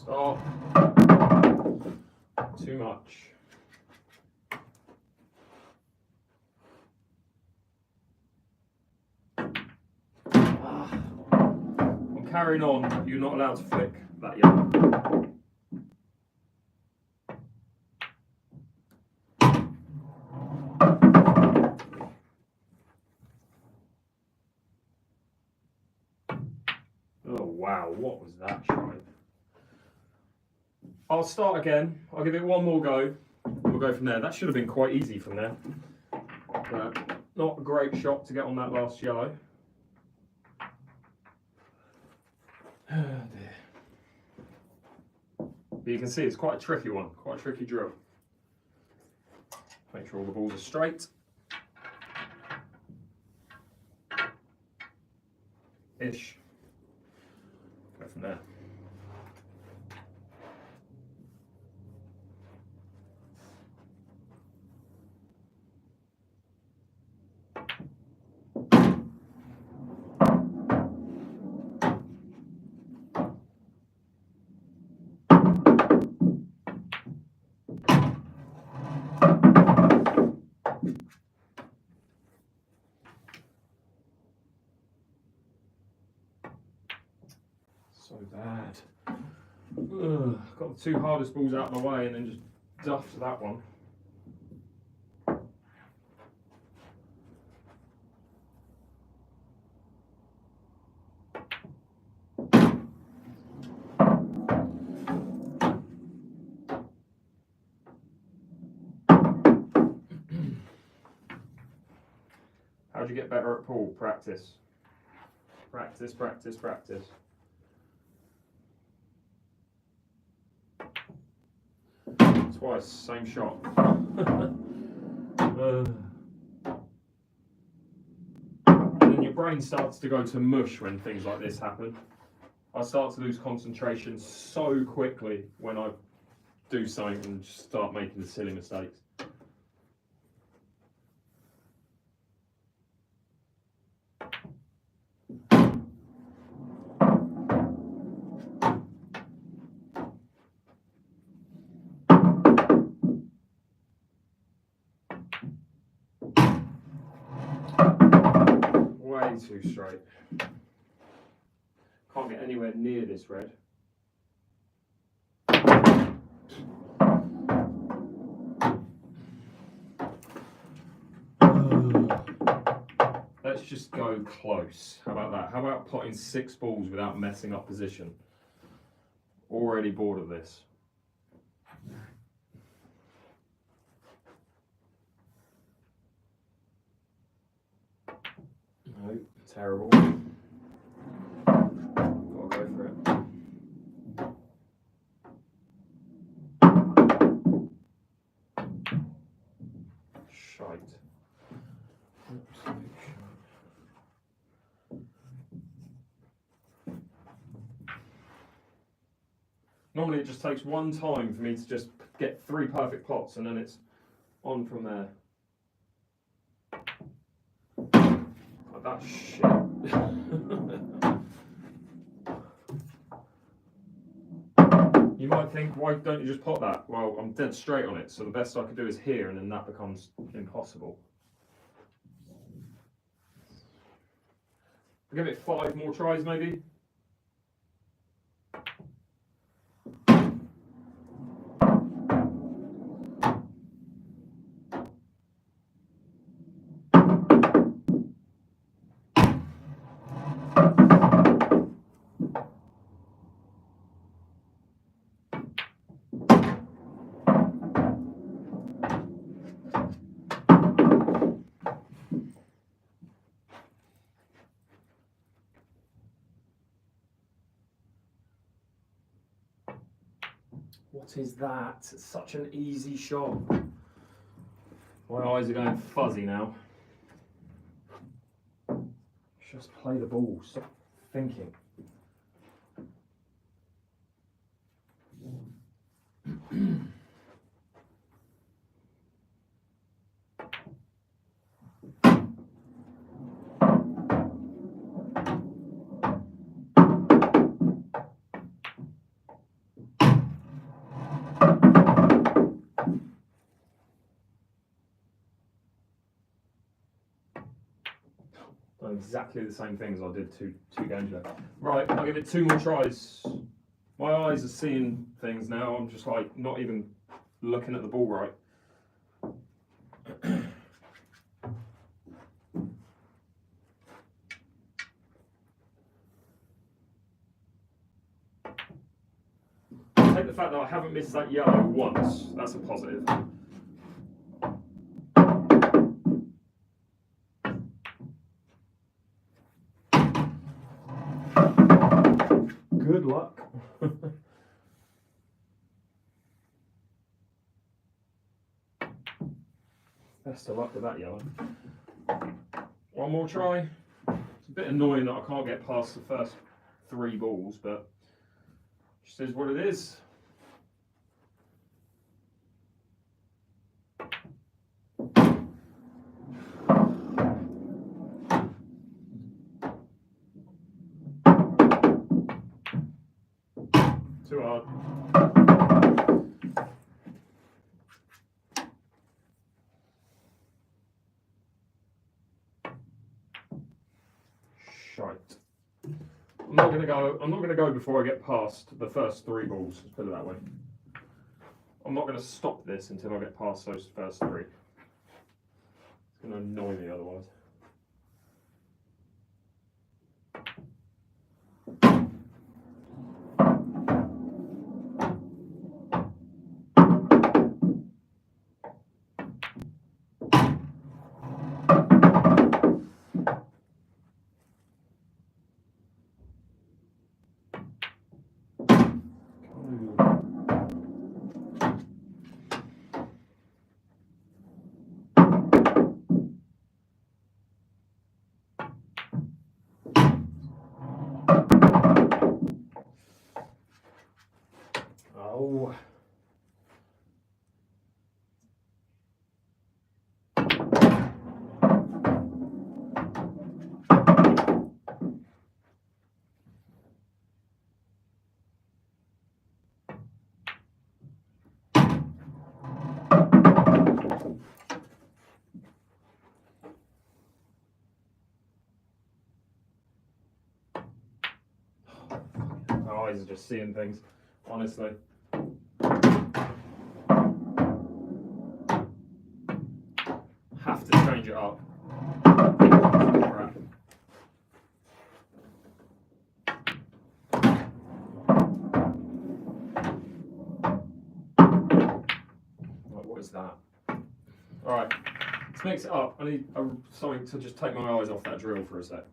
Stop. Too much. I'm carrying on. You're not allowed to flick that yellow. Oh wow, what was that try? I'll start again. I'll give it one more go. We'll go from there. That should have been quite easy from there. But not a great shot to get on that last yellow. Oh dear. But you can see it's quite a tricky one, quite a tricky drill. Make sure all the balls are straight. Ish. Go from there. So bad. Ugh, got the two hardest balls out of my way and then just duffed that one. How do you get better at pool? Practice. Practice, practice, practice. Twice, same shot. And your brain starts to go to mush when things like this happen. I start to lose concentration so quickly when I do something and just start making silly mistakes. Way too straight. Can't get anywhere near this red. Let's just go close. How about that? How about plotting 6 balls without messing up position? Already bored of this. No, terrible. Gotta go for it. Shite. Absolute shite. Normally it just takes one time for me to just get 3 perfect plots and then it's on from there. That shit. You might think, why don't you just plot that? Well, I'm dead straight on it, so the best I could do is here, and then that becomes impossible. I'll give it 5 more tries, maybe. What is that? It's such an easy shot. My eyes are going fuzzy now. Just play the ball. Stop thinking. Done exactly the same things I did two games ago. Right, I'll give it 2 more tries. My eyes are seeing things now. I'm just like not even looking at the ball right. Take the fact that I haven't missed that yellow once. That's a positive. Good luck. Best of luck with that yellow. One more try. It's a bit annoying that I can't get past the first 3 balls, but it just is what it is. Too hard. Shite. I'm not gonna go before I get past the first 3 balls, let's put it that way. I'm not gonna stop this until I get past those first 3. It's gonna annoy me otherwise. Oh. My eyes are just seeing things, honestly. Have to change it up. Crap. Right, what is that? Alright, let's mix it up. I need something to just take my eyes off that drill for a sec.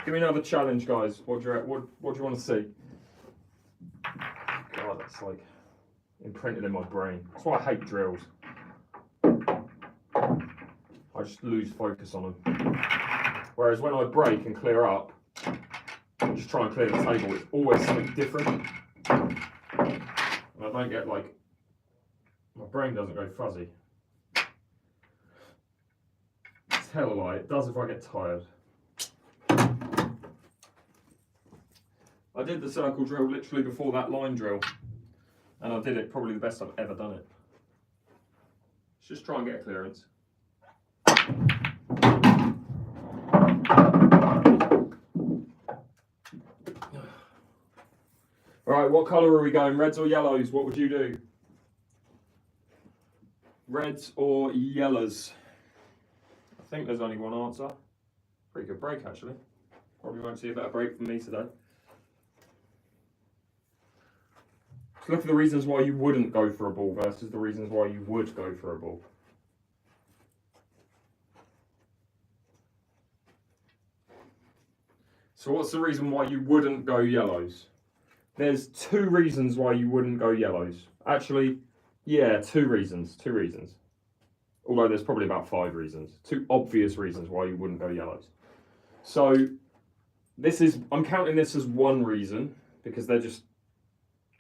Give me another challenge, guys. What do you want to see? God, that's like imprinted in my brain. That's why I hate drills. I just lose focus on them. Whereas when I break and clear up, I just try and clear the table, it's always something different. And I don't get like, my brain doesn't go fuzzy. Tell a lie, it does if I get tired. I did the circle drill literally before that line drill, and I did it probably the best I've ever done it. Let's just try and get a clearance. Alright, what colour are we going? Reds or yellows? What would you do? Reds or yellows? I think there's only one answer. Pretty good break actually. Probably won't see a better break from me today. So look at the reasons why you wouldn't go for a ball versus the reasons why you would go for a ball. So what's the reason why you wouldn't go yellows? There's 2 reasons why you wouldn't go yellows. Actually, yeah, 2 reasons. 2 reasons. Although there's probably about 5 reasons. 2 obvious reasons why you wouldn't go yellows. So I'm counting this as 1 reason because they're just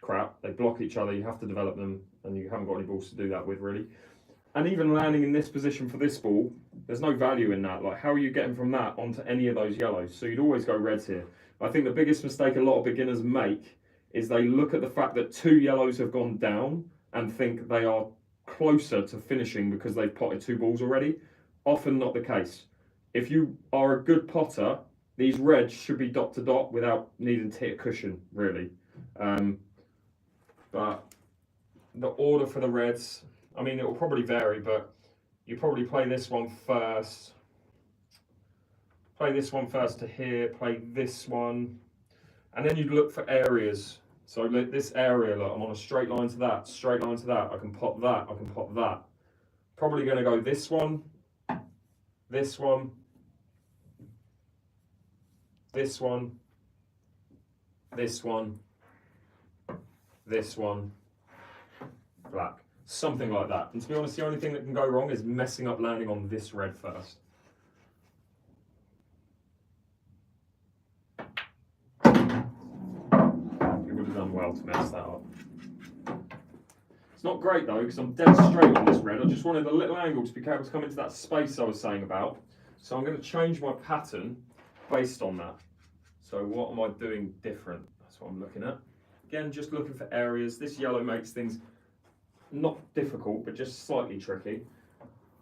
crap. They block each other. You have to develop them, and you haven't got any balls to do that with, really. And even landing in this position for this ball, there's no value in that. Like, how are you getting from that onto any of those yellows? So you'd always go reds here. I think the biggest mistake a lot of beginners make is they look at the fact that 2 yellows have gone down and think they are closer to finishing because they've potted 2 balls already. Often not the case. If you are a good potter, these reds should be dot to dot without needing to hit a cushion, really. But the order for the reds, I mean, it will probably vary, but you probably play this one first. Play this one first to here, play this one, and then you look for areas. So this area, look, I'm on a straight line to that, straight line to that. I can pop that, I can pop that. Probably going to go this one, this one, this one, this one, this one, black. Something like that. And to be honest, the only thing that can go wrong is messing up landing on this red first. You would have done well to mess that up. It's not great though, because I'm dead straight on this red. I just wanted a little angle to be able to come into that space I was saying about. So I'm going to change my pattern based on that. So what am I doing different? That's what I'm looking at. Again, just looking for areas. This yellow makes things not difficult, but just slightly tricky.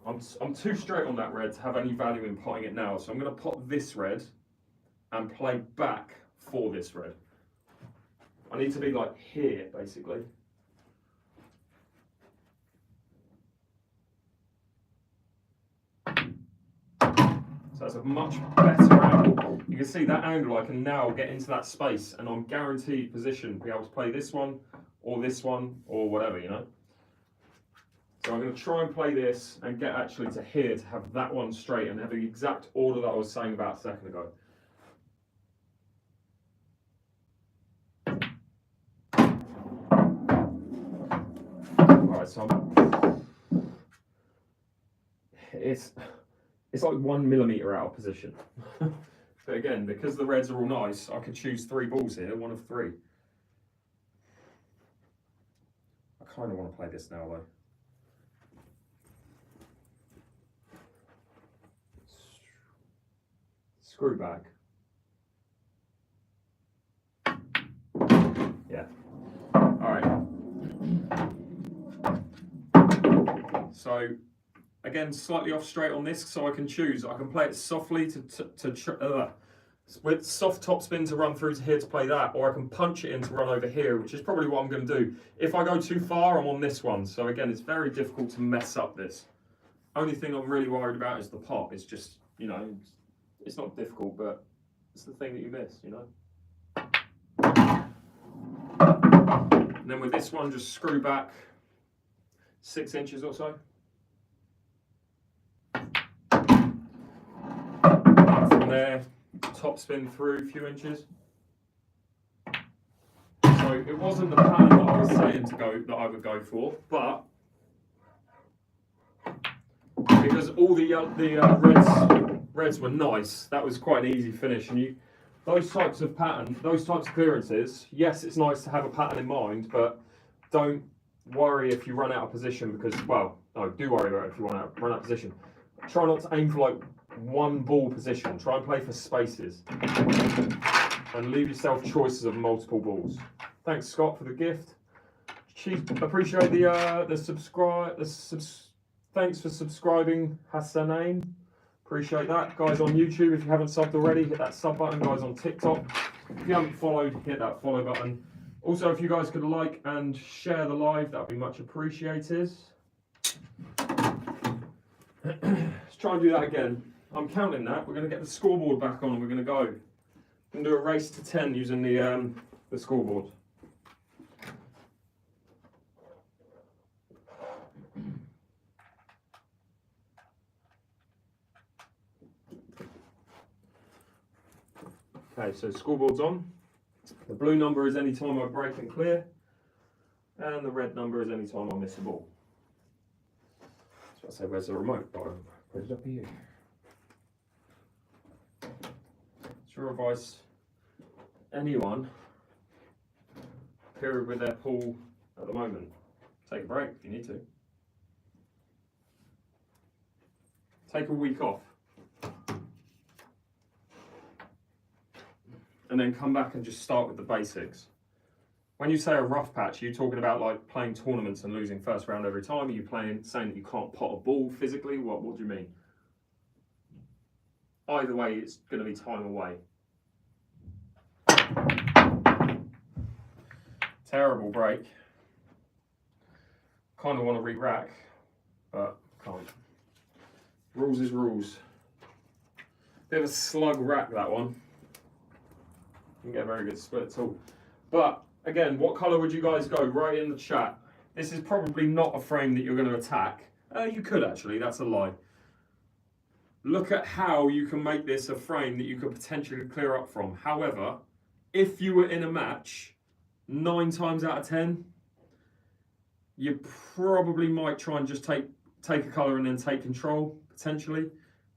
I'm too straight on that red to have any value in potting it now. So I'm going to pot this red and play back for this red. I need to be like here, basically. So that's a much better angle. You can see that angle, I can now get into that space and I'm guaranteed position to be able to play this one or whatever, you know. So I'm going to try and play this and get actually to here to have that one straight and have the exact order that I was saying about a second ago. Alright, so it's like 1 millimetre out of position. But again, because the reds are all nice, I could choose 3 balls here, 1 of 3. I kind of want to play this now though. Screw back. Yeah. Alright. So again, slightly off straight on this, so I can choose. I can play it softly with soft topspin to run through to here to play that, or I can punch it in to run over here, which is probably what I'm going to do. If I go too far, I'm on this one. So again, it's very difficult to mess up this. Only thing I'm really worried about is the pot. It's just, you know, it's not difficult, but it's the thing that you miss, you know. And then with this one, just screw back 6 inches or so. From there, top spin through a few inches. So it wasn't the pattern that I was saying that I would go for, but because all the reds were nice, that was quite an easy finish. And those types of clearances, yes, it's nice to have a pattern in mind, but don't worry if you run out of position because, well, no, do worry about it if you run out of position. Try not to aim for like 1 ball position. Try and play for spaces and leave yourself choices of multiple balls. Thanks, Scott, for the gift. Appreciate the subscribe. Thanks for subscribing, Hassanain. Appreciate that. Guys on YouTube, if you haven't subbed already, hit that sub button. Guys on TikTok, if you haven't followed, hit that follow button. Also, if you guys could like and share the live, that would be much appreciated. Let's try and do that again. I'm counting that. We're going to get the scoreboard back on and we're going to go. We're going to do a race to 10 using the scoreboard. Okay, so scoreboard's on. The blue number is any time I break and clear, and the red number is any time I miss a ball. So I say, where's the remote? I'll put it up here. It's your advice. Anyone period with their pool at the moment, take a break if you need to. Take a week off. And then come back and just start with the basics. When you say a rough patch, are you talking about like playing tournaments and losing first round every time? Are you saying that you can't pot a ball physically? What do you mean? Either way, it's going to be time away. Terrible break. Kind of want to re-rack, but can't. Rules is rules. Bit of a slug rack, that one. Didn't get a very good split at all. But again, what colour would you guys go? Write in the chat. This is probably not a frame that you're going to attack. You could actually, that's a lie. Look at how you can make this a frame that you could potentially clear up from. However, if you were in a match, 9 times out of 10, you probably might try and just take a colour and then take control, potentially.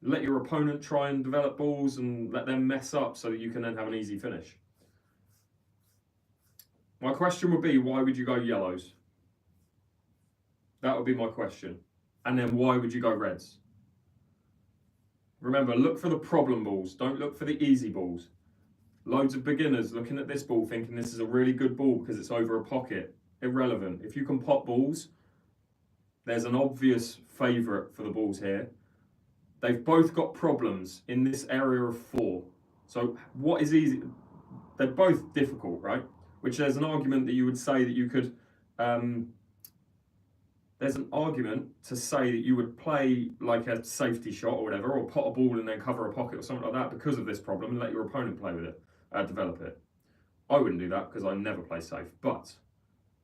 Let your opponent try and develop balls and let them mess up so that you can then have an easy finish. My question would be, why would you go yellows? That would be my question. And then why would you go reds? Remember, look for the problem balls. Don't look for the easy balls. Loads of beginners looking at this ball thinking this is a really good ball because it's over a pocket. Irrelevant. If you can pot balls, there's an obvious favourite for the balls here. They've both got problems in this area of 4. So what is easy? They're both difficult, right? Which there's an argument that you would say that you could, there's an argument to say that you would play like a safety shot or whatever, or pot a ball and then cover a pocket or something like that because of this problem and let your opponent play with it, develop it. I wouldn't do that because I never play safe, but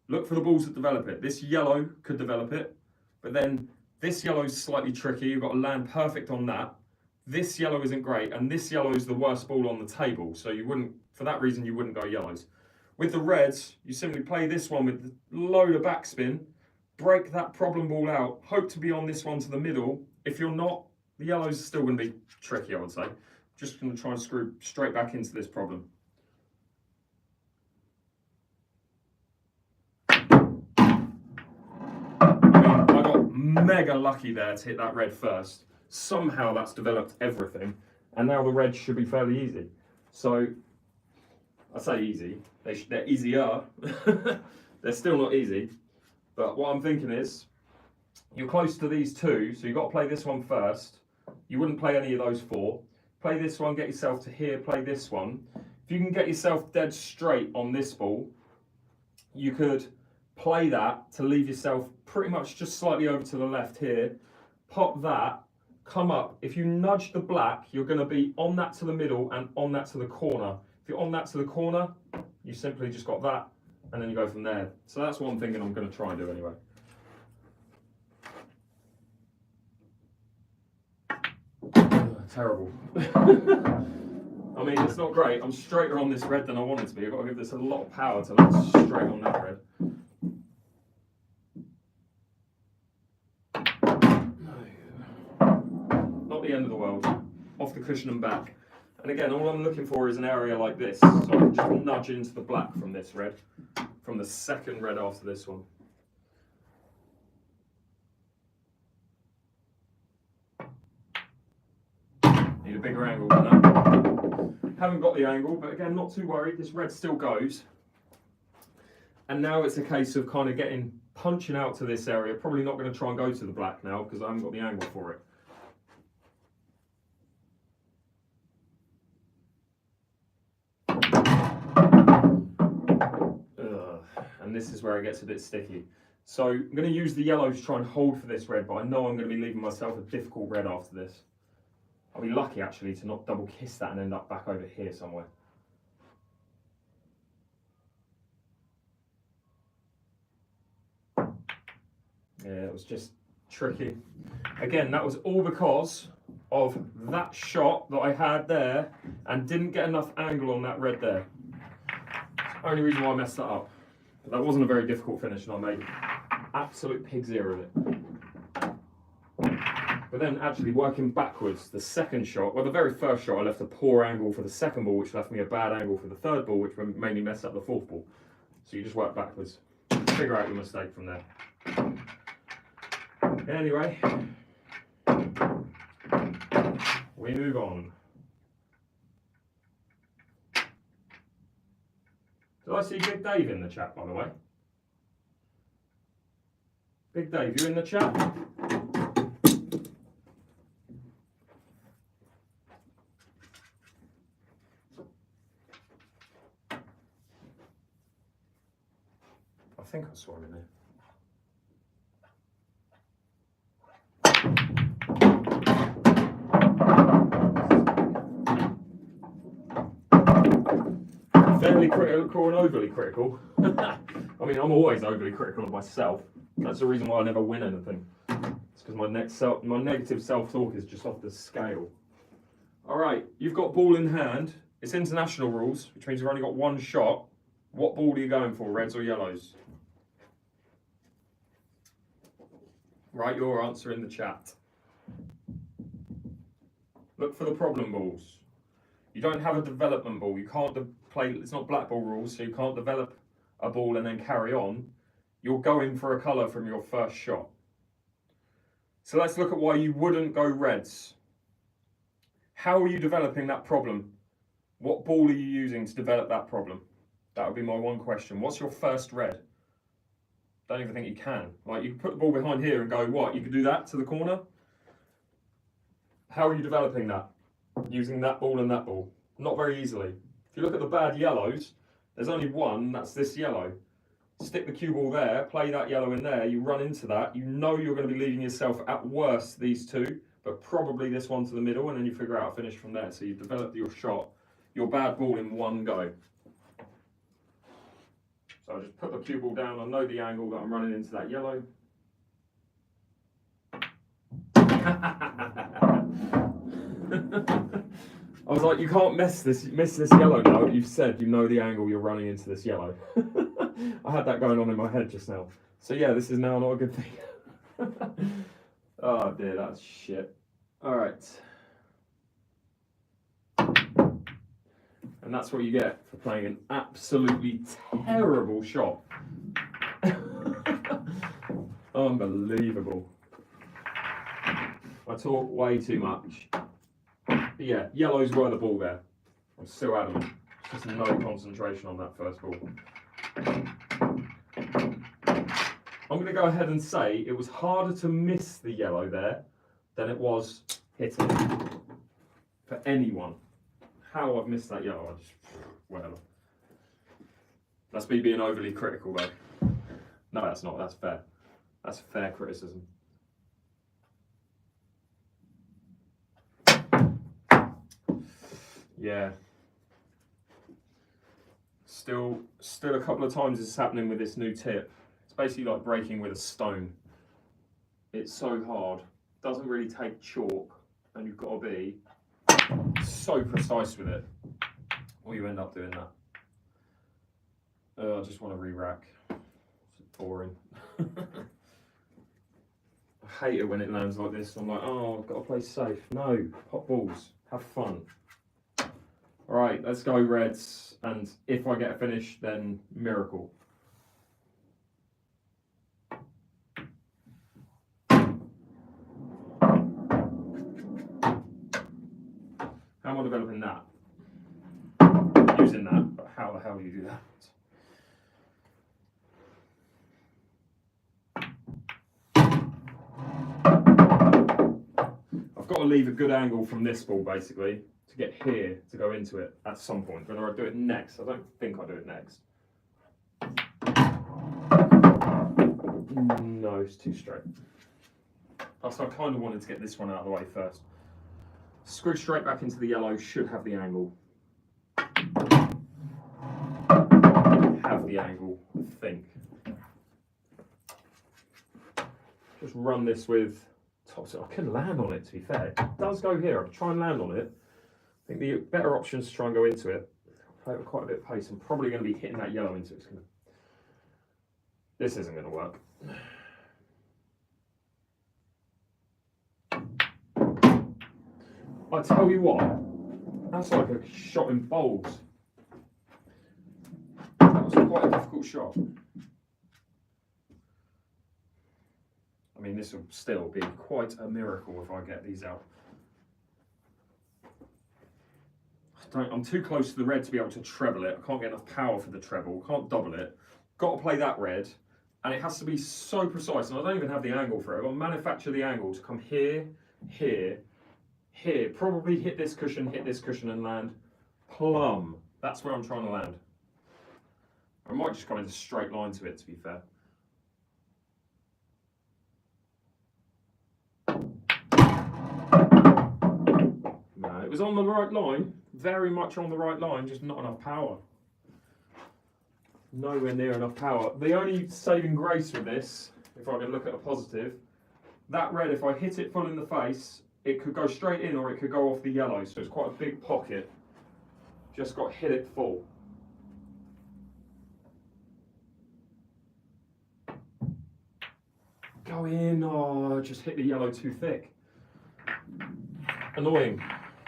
look for the balls that develop it. This yellow could develop it, but then this yellow is slightly tricky. You've got to land perfect on that. This yellow isn't great, and this yellow is the worst ball on the table, so you wouldn't, for that reason, you wouldn't go yellows. With the reds, you simply play this one with a load of backspin, break that problem ball out, hope to be on this one to the middle. If you're not, the yellow's still going to be tricky, I would say. Just going to try and screw straight back into this problem. I got mega lucky there to hit that red first. Somehow that's developed everything, and now the reds should be fairly easy. So, I say easy, they're easier. They're still not easy, but what I'm thinking is, you're close to these 2, so you've got to play this one first. You wouldn't play any of those 4. Play this one, get yourself to here, play this one. If you can get yourself dead straight on this ball, you could play that to leave yourself pretty much just slightly over to the left here, pop that, come up. If you nudge the black, you're going to be on that to the middle and on that to the corner. If you're on that to the corner, you simply just got that, and then you go from there. So that's one thing that I'm going to try and do anyway. Terrible. I mean, it's not great. I'm straighter on this red than I wanted to be. I've got to give this a lot of power to land straight on that red. Not the end of the world. Off the cushion and back. And again, all I'm looking for is an area like this. So I can just nudge into the black from this red. From the second red after this one. Need a bigger angle than that. Haven't got the angle, but again, not too worried. This red still goes. And now it's a case of kind of punching out to this area. Probably not going to try and go to the black now because I haven't got the angle for it. And this is where it gets a bit sticky. So I'm going to use the yellow to try and hold for this red, but I know I'm going to be leaving myself a difficult red after this. I'll be lucky actually to not double kiss that and end up back over here somewhere. Yeah, it was just tricky. Again, that was all because of that shot that I had there and didn't get enough angle on that red there. Only reason why I messed that up. But that wasn't a very difficult finish, and I made absolute pig's ear of it. But then actually working backwards, the second shot, well, the very first shot, I left a poor angle for the second ball, which left me a bad angle for the third ball, which made me mess up the fourth ball. So you just work backwards, figure out your mistake from there. Anyway, we move on. Did I see Big Dave in the chat, by the way? Big Dave, you in the chat? I think I saw him in there. Fairly critical and overly critical. I mean, I'm always overly critical of myself. That's the reason why I never win anything. It's because my negative self-talk is just off the scale. All right, you've got ball in hand. It's international rules, which means you've only got one shot. What ball are you going for, reds or yellows? Write your answer in the chat. Look for the problem balls. You don't have a development ball. You can't play, it's not black ball rules, so you can't develop a ball and then carry on. You're going for a colour from your first shot. So let's look at why you wouldn't go reds. How are you developing that problem? What ball are you using to develop that problem? That would be my one question. What's your first red? Don't even think you can. Like, you can put the ball behind here and go, what? You could do that to the corner? How are you developing that? Using that ball and that ball? Not very easily. If you look at the bad yellows, there's only one, that's this yellow. Stick the cue ball there, play that yellow in there, you run into that, you know you're going to be leaving yourself at worst these two, but probably this one to the middle, and then you figure out a finish from there. So you've developed your shot, your bad ball in one go. So I just put the cue ball down, I know the angle that I'm running into that yellow. I was like, you can't miss this yellow now. You've said you know the angle you're running into this yellow. I had that going on in my head just now. So yeah, this is now not a good thing. Oh dear, that's shit. All right. And that's what you get for playing an absolutely terrible shot. Unbelievable. I talk way too much. But yeah, yellows were the ball there. I'm still adamant. Just no concentration on that first ball. I'm going to go ahead and say it was harder to miss the yellow there than it was hitting it. For anyone. How I've missed that yellow, I just, whatever. That's me being overly critical though. No, that's not, that's fair. That's fair criticism. Yeah. Still a couple of times this is happening with this new tip. It's basically like breaking with a stone. It's so hard. Doesn't really take chalk, and you've got to be so precise with it, or you end up doing that. I just want to re-rack. It's boring. I hate it when it lands like this. I'm like, oh, I've got to play safe. No, pop balls, have fun. All right, let's go reds, and if I get a finish, then miracle. How am I developing that? Using that, but how the hell do you do that? I've got to leave a good angle from this ball, basically, to get here to go into it at some point. Whether I do it next, I don't think I'll do it next. No, it's too straight. Plus, I kind of wanted to get this one out of the way first. Screw straight back into the yellow, should have the angle. Have the angle, I think. Just run this with top. I can land on it, to be fair. It does go here. I'll try and land on it. I think the better option is to try and go into it. Play it with quite a bit of pace. I'm probably going to be hitting that yellow into it. This isn't going to work. I tell you what, that's like a shot in bowls. That was quite a difficult shot. I mean, this will still be quite a miracle if I get these out. I'm too close to the red to be able to treble it. I can't get enough power for the treble. Can't double it. Got to play that red, and it has to be so precise. And I don't even have the angle for it. I've got to manufacture the angle to come here, here, here. Probably hit this cushion, and land plumb. That's where I'm trying to land. I might just come in a straight line to it, to be fair. No, it was on the right line. Very much on the right line, just not enough power. Nowhere near enough power. The only saving grace with this, if I can look at a positive, that red, if I hit it full in the face, it could go straight in or it could go off the yellow. So it's quite a big pocket. Just got to hit it full. Go in. Oh, just hit the yellow too thick. Annoying.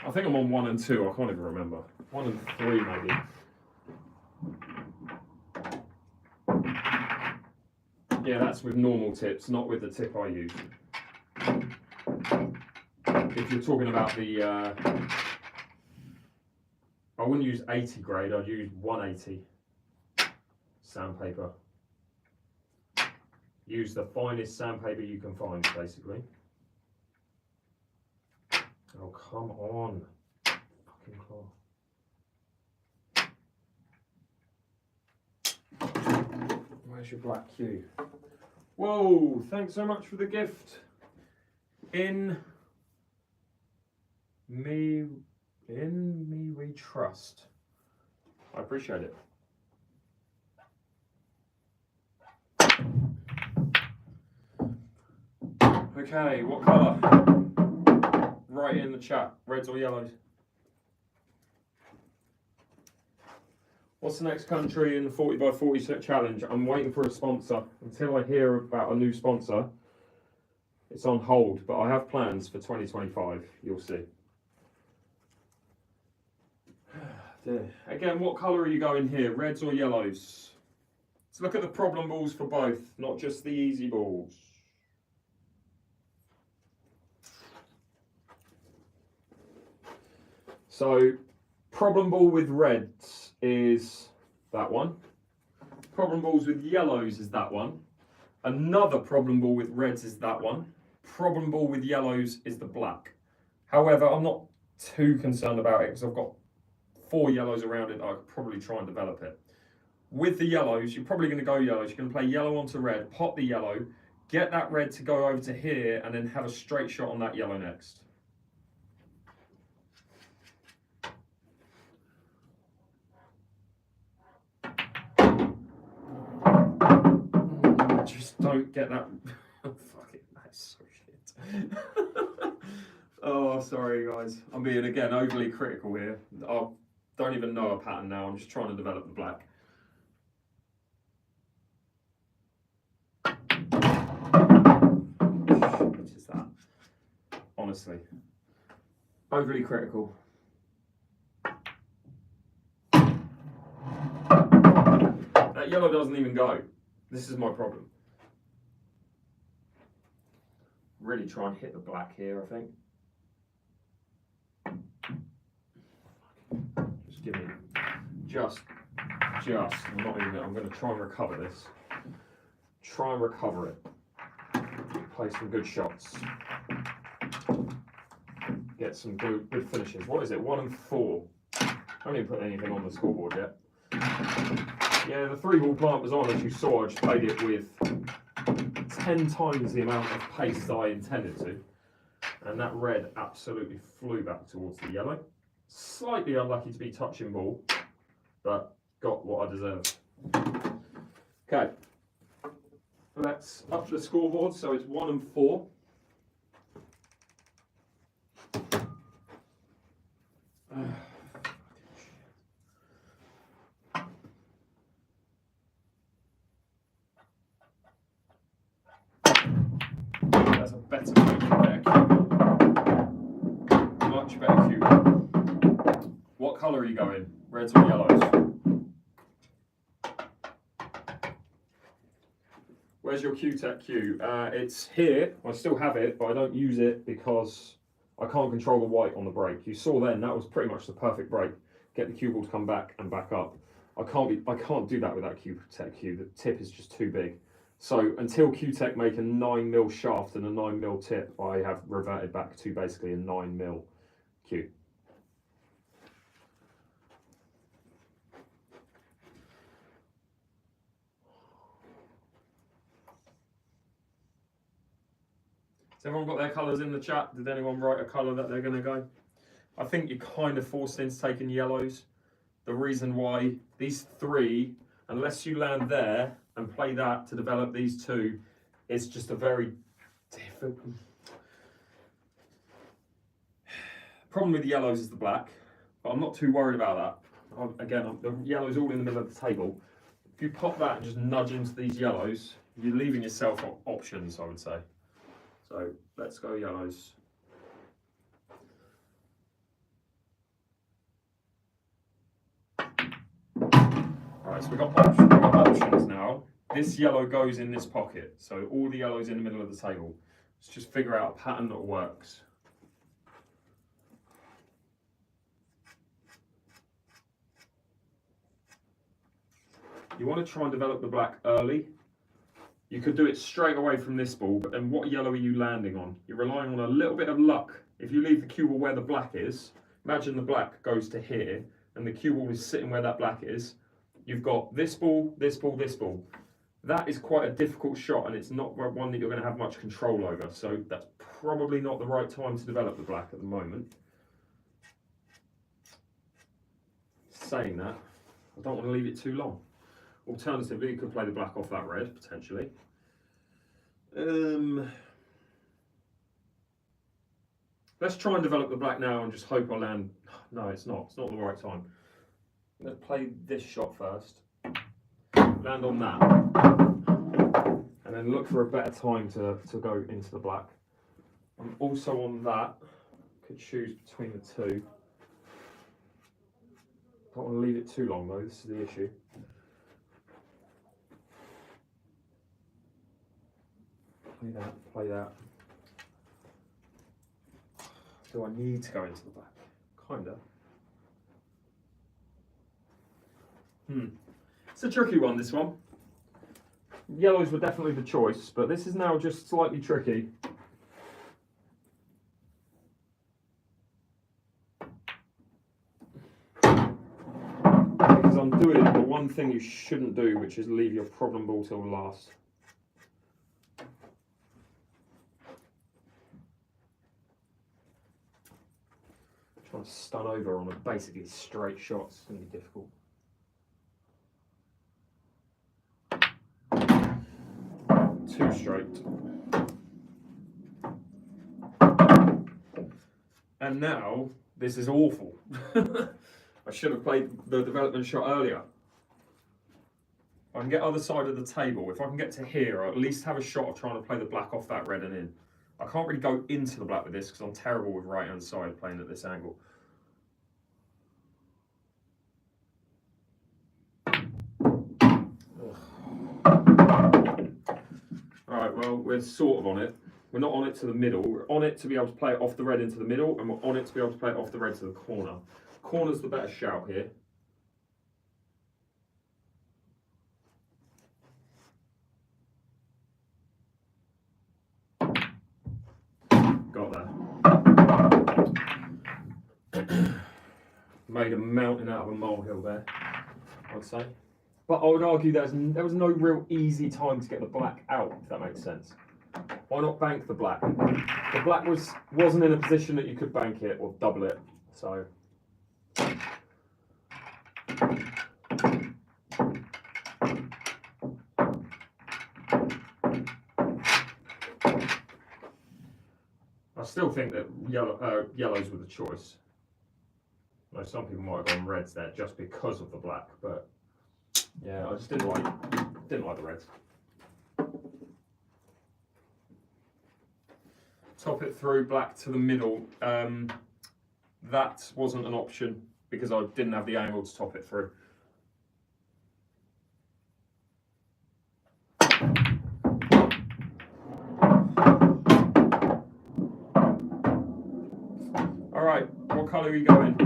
I think I'm on 1 and 2. I can't even remember. 1 and 3 maybe. Yeah, that's with normal tips, not with the tip I use. If you're talking about the, I wouldn't use 80 grade. I'd use 180 sandpaper. Use the finest sandpaper you can find, basically. Oh, come on. Fucking claw. Where's your black cue? Whoa, thanks so much for the gift. In me we trust. I appreciate it. Okay, what colour? Write in the chat, reds or yellows. What's the next country in the 40 by 40 set challenge? I'm waiting for a sponsor. Until I hear about a new sponsor, it's on hold, but I have plans for 2025, you'll see. Again, what colour are you going here, reds or yellows? Let's look at the problem balls for both, not just the easy balls. So, problem ball with reds is that one. Problem balls with yellows is that one. Another problem ball with reds is that one. Problem ball with yellows is the black. However, I'm not too concerned about it because I've got 4 yellows around it. I could probably try and develop it. With the yellows, you're probably going to go yellows. You're going to play yellow onto red, pop the yellow, get that red to go over to here, and then have a straight shot on that yellow next. Just don't get that. Fuck it, that's so shit. Oh, sorry guys. I'm being again overly critical here. I don't even know a pattern now. I'm just trying to develop the black. What is that? Honestly, overly critical. That yellow doesn't even go. This is my problem. Really try and hit the black here, I think. Just give me, I'm going to try and recover this. Try and recover it. Play some good shots. Get some good finishes. What is it, 1 and 4? I haven't even put anything on the scoreboard yet. Yeah, the 3-ball plant was on, as you saw. I just played it with 10 times the amount of pace that I intended to. And that red absolutely flew back towards the yellow. Slightly unlucky to be touching ball, but got what I deserved. Okay, let's up the scoreboard. So it's 1 and 4. that's a better cue. Much better cue. What colour are you going? Reds or yellows? Where's your Q-Tech cue? It's here. I still have it, but I don't use it because I can't control the white on the brake. You saw then that was pretty much the perfect brake. Get the cue ball to come back and back up. I can't do that with that Q-Tech cue. The tip is just too big. So until Q-Tech make a 9mm shaft and a 9mm tip, I have reverted back to basically a 9mm cue. Has everyone got their colours in the chat? Did anyone write a colour that they're going to go? I think you're kind of forced into taking yellows. The reason why these three, unless you land there and play that to develop these two, it's just a very difficult. Problem with the yellows is the black, but I'm not too worried about that. The yellow's all in the middle of the table. If you pop that and just nudge into these yellows, you're leaving yourself options, I would say. So let's go yellows. Alright, so we've got options now. This yellow goes in this pocket, so all the yellows in the middle of the table. Let's just figure out a pattern that works. You want to try and develop the black early. You could do it straight away from this ball, but then what yellow are you landing on? You're relying on a little bit of luck. If you leave the cue ball where the black is, imagine the black goes to here, and the cue ball is sitting where that black is. You've got this ball, this ball, this ball. That is quite a difficult shot, and it's not one that you're going to have much control over. So that's probably not the right time to develop the black at the moment. Saying that, I don't want to leave it too long. Alternatively, you could play the black off that red, potentially. Let's try and develop the black now and just hope I land. No, it's not. It's not the right time. Let's play this shot first. Land on that. And then look for a better time to go into the black. I'm also on that. Could choose between the two. Don't want to leave it too long though, this is the issue. Play that, play that. Do I need to go into the black? Kinda. It's a tricky one, this one. Yellows were definitely the choice, but this is now just slightly tricky. Because I'm doing the one thing you shouldn't do, which is leave your problem ball till last. Trying to stun over on a basically straight shot is going to be difficult. Too straight. And now this is awful. I should have played the development shot earlier. I can get other side of the table. If I can get to here, I'll at least have a shot of trying to play the black off that red and in. I can't really go into the black with this because I'm terrible with right hand side playing at this angle. Alright, well, we're sort of on it. We're not on it to the middle. We're on it to be able to play it off the red into the middle, and we're on it to be able to play it off the red to the corner. Corner's the better shout here. Got that. Made a mountain out of a molehill there, I'd say. But I would argue there was no real easy time to get the black out, if that makes sense. Why not bank the black? The black wasn't in a position that you could bank it or double it, so. I still think that yellows were the choice. Now, some people might have gone reds there just because of the black, but yeah, I just didn't like the reds. top it through black to the middle. That wasn't an option because I didn't have the angle to top it through. All right, what colour are you going?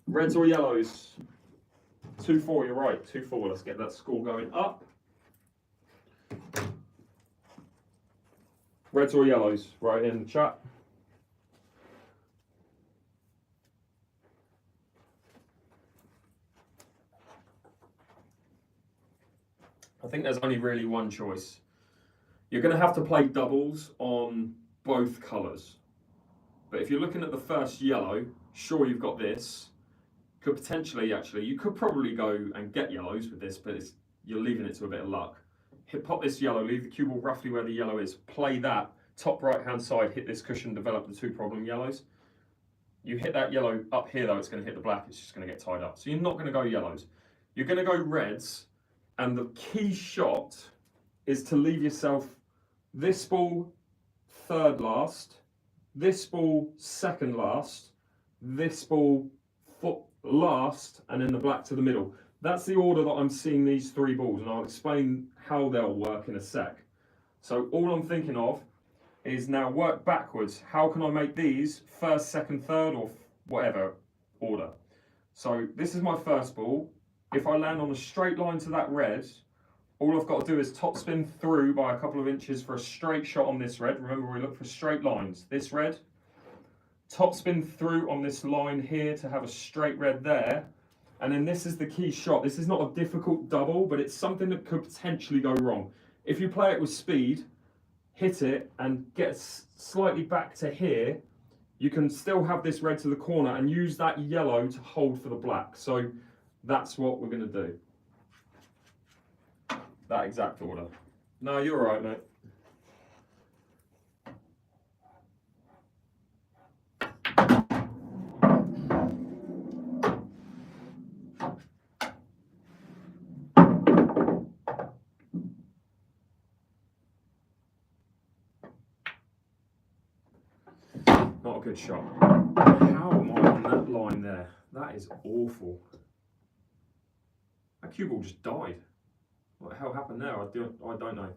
Reds or yellows? 2-4, you're right, 2-4. Let's get that score going up. Reds or yellows? Right in the chat. I think there's only really one choice. You're going to have to play doubles on both colours. But if you're looking at the first yellow, sure, you've got this. Could potentially, actually, you could probably go and get yellows with this, but you're leaving it to a bit of luck. Pop this yellow, leave the cue ball roughly where the yellow is. Play that, top right-hand side, hit this cushion, develop the 2 problem yellows. You hit that yellow up here, though, it's going to hit the black. It's just going to get tied up. So you're not going to go yellows. You're going to go reds. And the key shot is to leave yourself this ball third last, this ball second last, this ball last, and then the black to the middle. That's the order that I'm seeing these 3 balls, and I'll explain how they'll work in a sec. So all I'm thinking of is now work backwards. How can I make these first, second, third, or whatever order? So this is my first ball. If I land on a straight line to that red, all I've got to do is top spin through by a couple of inches for a straight shot on this red. Remember, we look for straight lines. This red, top spin through on this line here to have a straight red there. And then this is the key shot. This is not a difficult double, but it's something that could potentially go wrong. If you play it with speed, hit it and get slightly back to here, you can still have this red to the corner and use that yellow to hold for the black. So that's what we're going to do. That exact order. No, you're all right, mate. Not a good shot. How am I on that line there? That is awful. That cue ball just died. What the hell happened there? I don't know.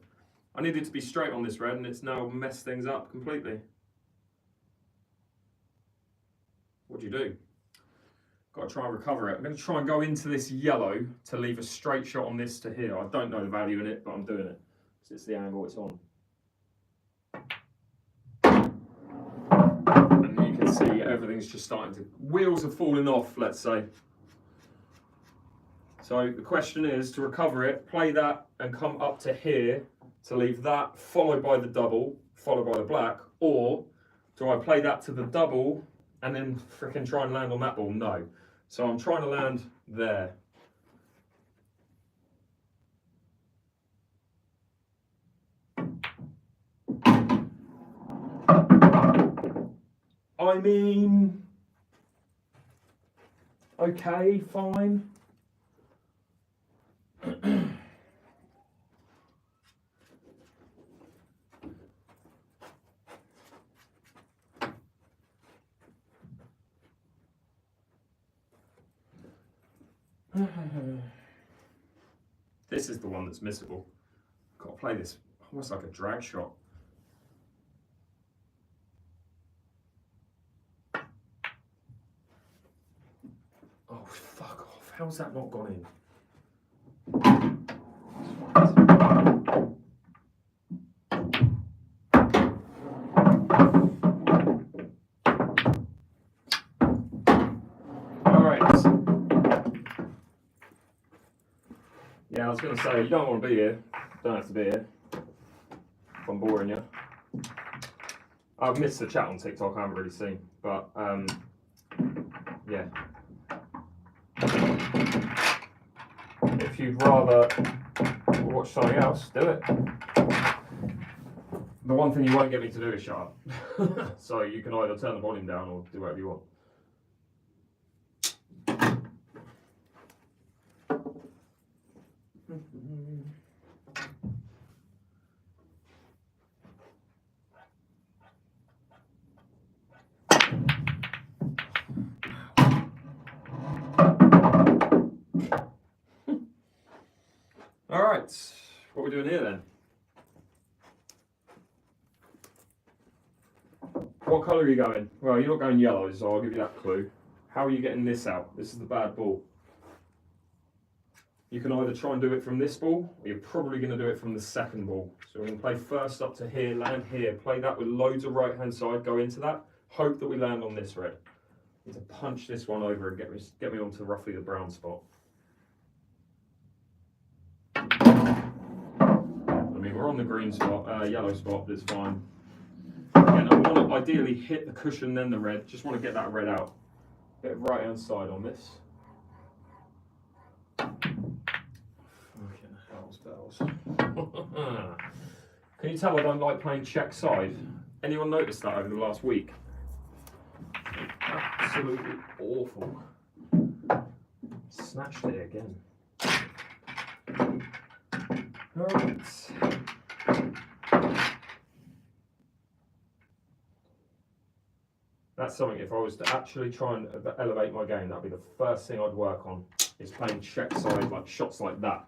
I needed to be straight on this red and it's now messed things up completely. What do you do? Got to try and recover it. I'm going to try and go into this yellow to leave a straight shot on this to here. I don't know the value in it, but I'm doing it because it's the angle it's on. And you can see everything's just starting to... Wheels are falling off, let's say. So the question is to recover it, play that and come up to here to leave that followed by the double, followed by the black, or do I play that to the double and then freaking try and land on that ball? No. So I'm trying to land there. I mean, okay, fine. This is the one that's missable. Got to play this almost like a drag shot. Oh, fuck off. How's that not gone in? Yeah, I was going to say, you don't want to be here. Don't have to be here. If I'm boring you. I've missed the chat on TikTok, I haven't really seen. But, yeah. If you'd rather watch something else, do it. The one thing you won't get me to do is shut up. So you can either turn the volume down or do whatever you want. Right, what are we doing here then? What colour are you going? Well, you're not going yellow, so I'll give you that clue. How are you getting this out? This is the bad ball. You can either try and do it from this ball, or you're probably going to do it from the second ball. So we're going to play first up to here, land here, play that with loads of right hand side, go into that, hope that we land on this red. Need to punch this one over and get me onto roughly the brown spot. I mean, we're on the green spot, yellow spot, but it's fine. Again, I want to ideally hit the cushion, then the red. Just want to get that red out. Bit of right hand side on this. Bells. Can you tell I don't like playing check side? Anyone noticed that over the last week? Absolutely awful. Snatched it again. Alright. That's something, if I was to actually try and elevate my game, that'd be the first thing I'd work on, is playing check side, like shots like that.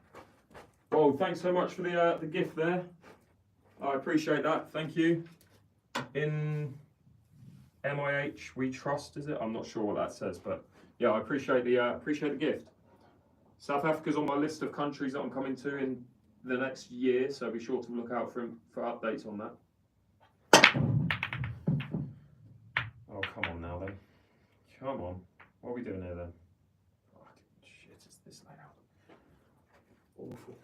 Well, thanks so much for the gift there. I appreciate that. Thank you. In MIH we trust, is it? I'm not sure what that says, but yeah, I appreciate the gift. South Africa's on my list of countries that I'm coming to in the next year, so be sure to look out for updates on that. Oh, come on now then. Come on. What are we doing here then? Oh, shit, it's this layout. Awful.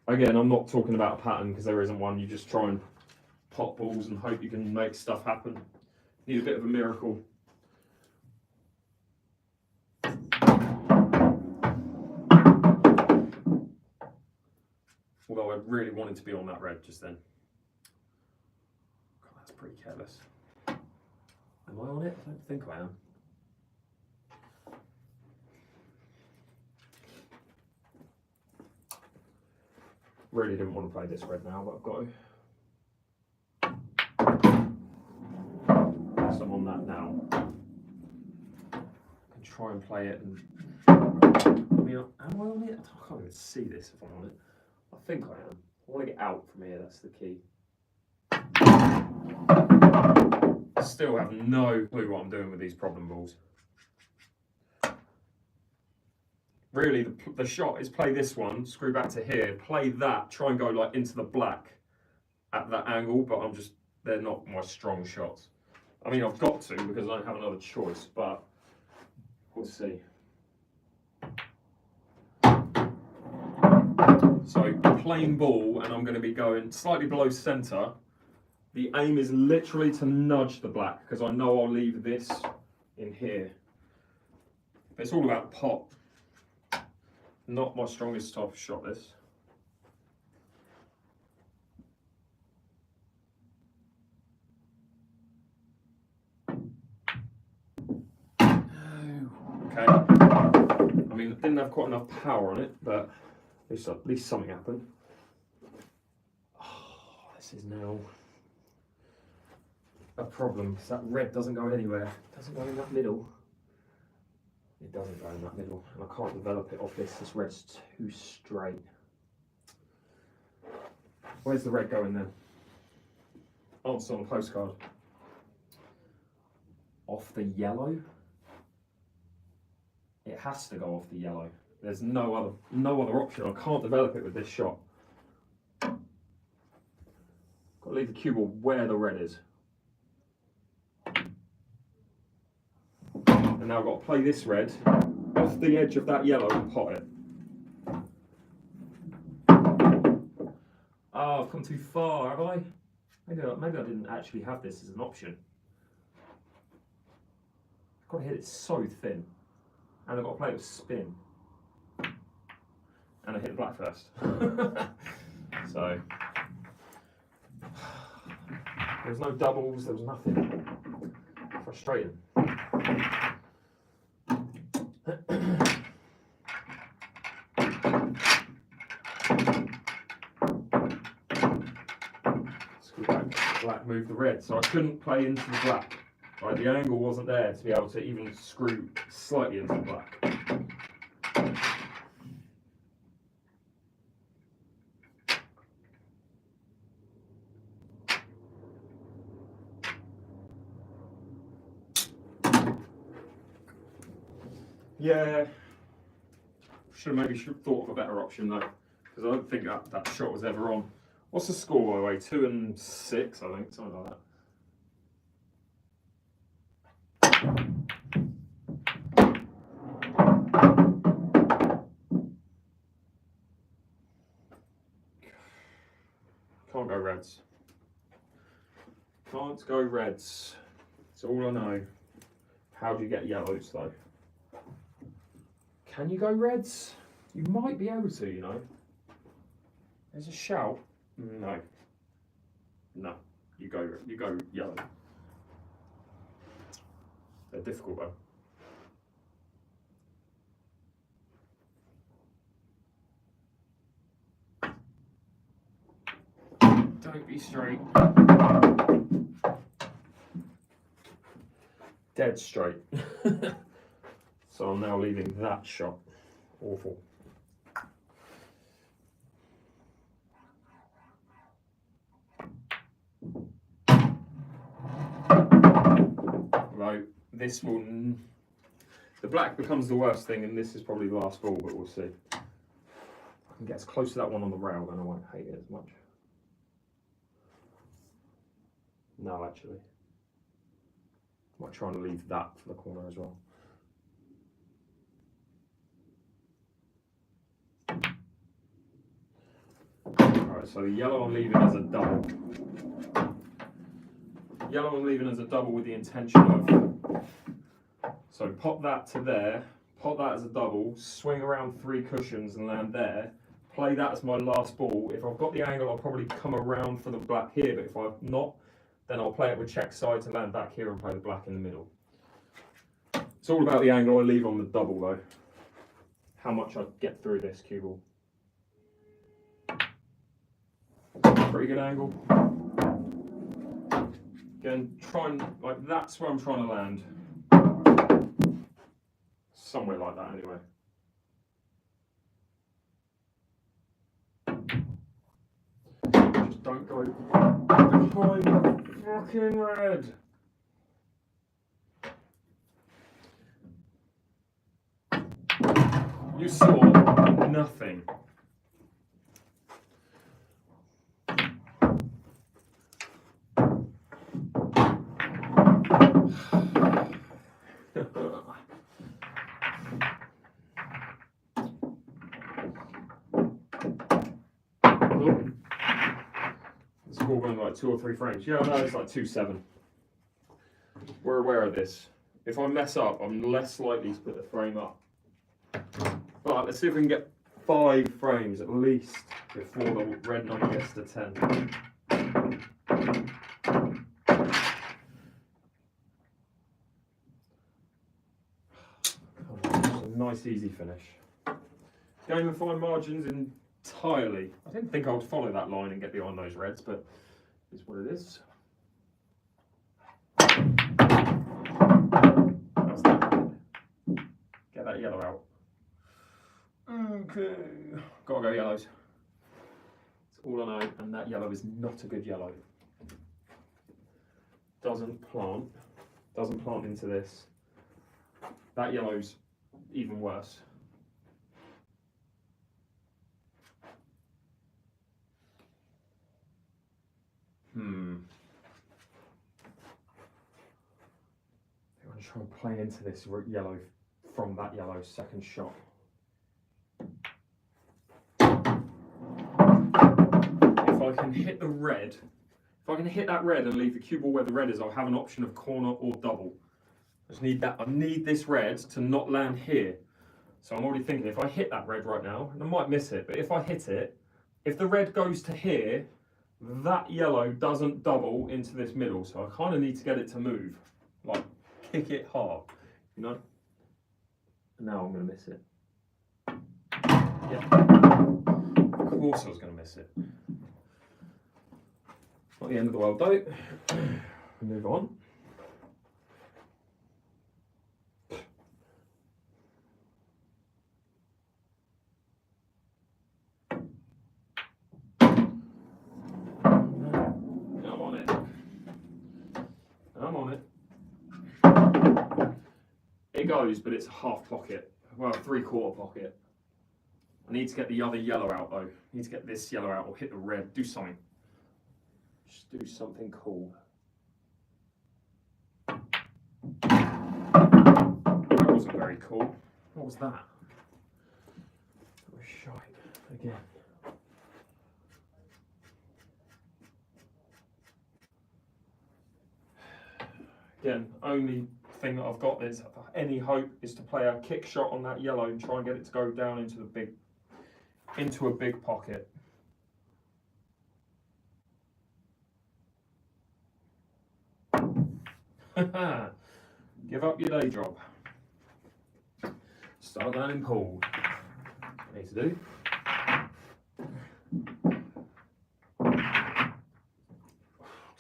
Again, I'm not talking about a pattern because there isn't one. You just try and pop balls and hope you can make stuff happen. Need a bit of a miracle. Although I really wanted to be on that red just then. God, that's pretty careless. Am I on it? I don't think I am. Really didn't want to play this red now, but I've got to. So I'm on that now. I can try and play it and. I mean, am I on it? I can't even see this if I'm on it. I think I am. I want to get out from here, that's the key. I still have no clue what I'm doing with these problem balls. Really, the shot is play this one, screw back to here, play that, try and go like into the black at that angle, but they're not my strong shots. I mean, I've got to because I don't have another choice, but we'll see. So, plain ball, and I'm going to be going slightly below centre. The aim is literally to nudge the black, because I know I'll leave this in here. But it's all about the pot. Not my strongest type of shot, this. Okay. I mean, it didn't have quite enough power on it, but at least something happened. Oh, this is now a problem, because that red doesn't go anywhere. It doesn't go in that middle. It doesn't go in that middle, and I can't develop it off this. This red's too straight. Where's the red going then? Answer on the postcard. Off the yellow? It has to go off the yellow. There's no other option. I can't develop it with this shot. Got to leave the cue ball where the red is. And now I've got to play this red off the edge of that yellow and pot it. Oh, I've come too far, have I? Maybe I didn't actually have this as an option. I've got to hit it so thin. And I've got to play it with spin. And I hit the black first. So, there was no doubles, there was nothing. Frustrating. Black moved the red, so I couldn't play into the black. Right, the angle wasn't there to be able to even screw slightly into the black. Yeah. Should have maybe thought of a better option though, because I don't think that shot was ever on. What's the score by the way? 2 and 6, I think, something like that. Can't go reds. Can't go reds. That's all I know. How do you get yellows though? Can you go reds? You might be able to, you know. There's a shout. No. No. You go yellow. They're difficult though. Don't be straight. Dead straight. So I'm now leaving that shot. Awful. Right, this one. The black becomes the worst thing, and this is probably the last ball, but we'll see. I can get as close to that one on the rail, then I won't hate it as much. No, actually. Might try and leave that for the corner as well. Alright, so the yellow I'm leaving as a double. Yellow I'm leaving as a double with the intention of... So pop that to there, pop that as a double, swing around 3 cushions and land there. Play that as my last ball. If I've got the angle, I'll probably come around for the black here, but if I've not, then I'll play it with check side to land back here and play the black in the middle. It's all about the angle I leave on the double though. How much I get through this cue ball. Pretty good angle. Again, like that's where I'm trying to land. Somewhere like that anyway. Just don't go behind the fucking red. You saw nothing. It's all going like 2 or 3 frames. Yeah, no, it's like 2.7. We're aware of this. If I mess up, I'm less likely to put the frame up. But let's see if we can get 5 frames at least before the red number gets to 10. A nice easy finish. Game of fine margins entirely. I didn't think I would follow that line and get behind those reds, but it's what it is. That's that. Get that yellow out. Okay. Gotta go yellows. That's all I know, and that yellow is not a good yellow. Doesn't plant into this. That yellow's even worse. I'm going to try and play into this yellow from that yellow second shot. If I can hit the red, if I can hit that red and leave the cue ball where the red is, I'll have an option of corner or double. I just need that. I need this red to not land here. So I'm already thinking if I hit that red right now, and I might miss it, but if I hit it, if the red goes to here, that yellow doesn't double into this middle. So I kind of need to get it to move, like kick it hard, you know? And now I'm going to miss it. Yeah. Of course I was going to miss it. Not the end of the world though. Move on. I'm on it. It goes, but it's a half pocket. well, 3/4 pocket. I need to get the other yellow out though. I need to get this yellow out or hit the red. Do something. Just do something cool. That wasn't very cool. What was that? That was shite again. Again, only thing that I've got is any hope is to play a kick shot on that yellow and try and get it to go down into a big pocket. Give up your day job. Start learning pool. What I need to do.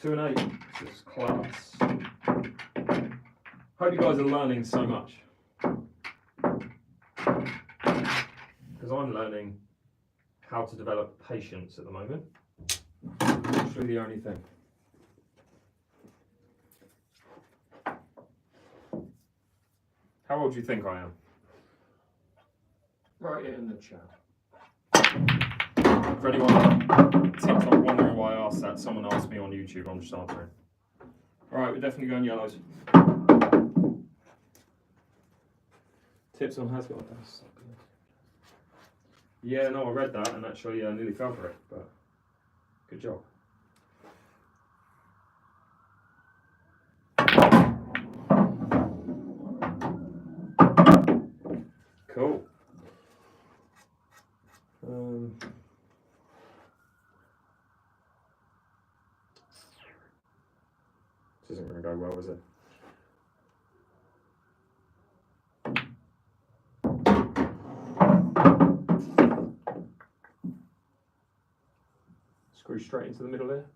Two and 8. This is class. Hope you guys are learning so much. Because I'm learning how to develop patience at the moment. Literally the only thing. How old do you think I am? Write it in the chat. For anyone TikTok wondering why I asked that, someone asked me on YouTube, I'm just answering. Alright, we're definitely going yellows. Tips on how to get like that. Yeah, no, I read that and actually I nearly fell for it, but good job. Cool. This isn't going to go well, is it? Screw straight into the middle there.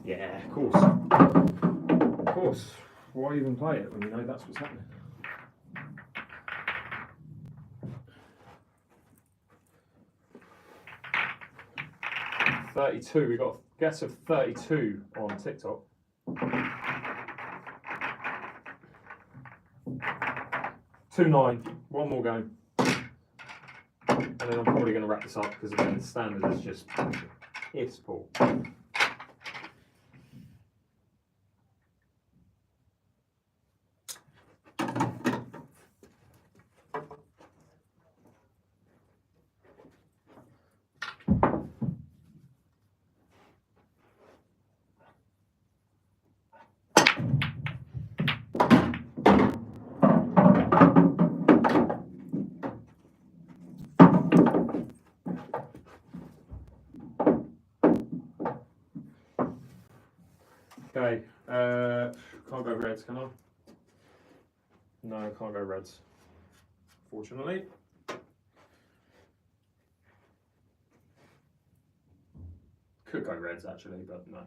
Yeah, of course. Of course. Why even play it when you know that's what's happening? $32. We got a guess of 32 on TikTok. 2-9. One more game. And then I'm probably going to wrap this up because again, the standard is just piss poor. Okay, can't go reds, can I? No, I can't go reds, fortunately. Could go reds actually, but no.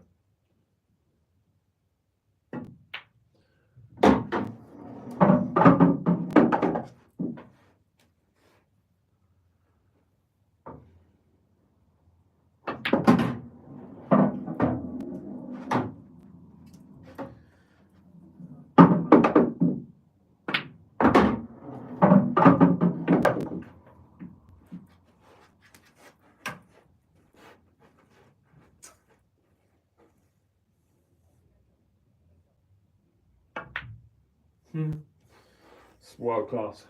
It's world class.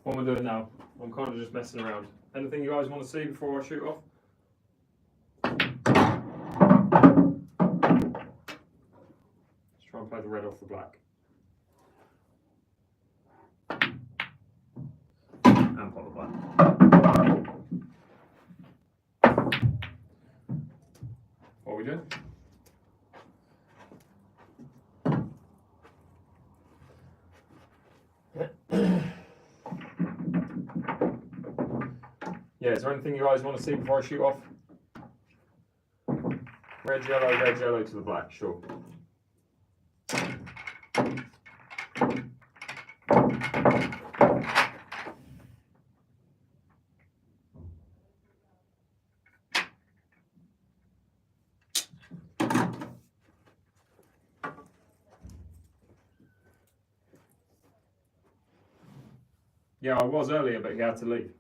What am I doing now? I'm kind of just messing around. Anything you guys want to see before I shoot off? Try and play the red off the black. And pot the black. What are we doing? Yeah, is there anything you guys want to see before I shoot off? Red, yellow to the black, sure. Yeah, I was earlier, but he had to leave.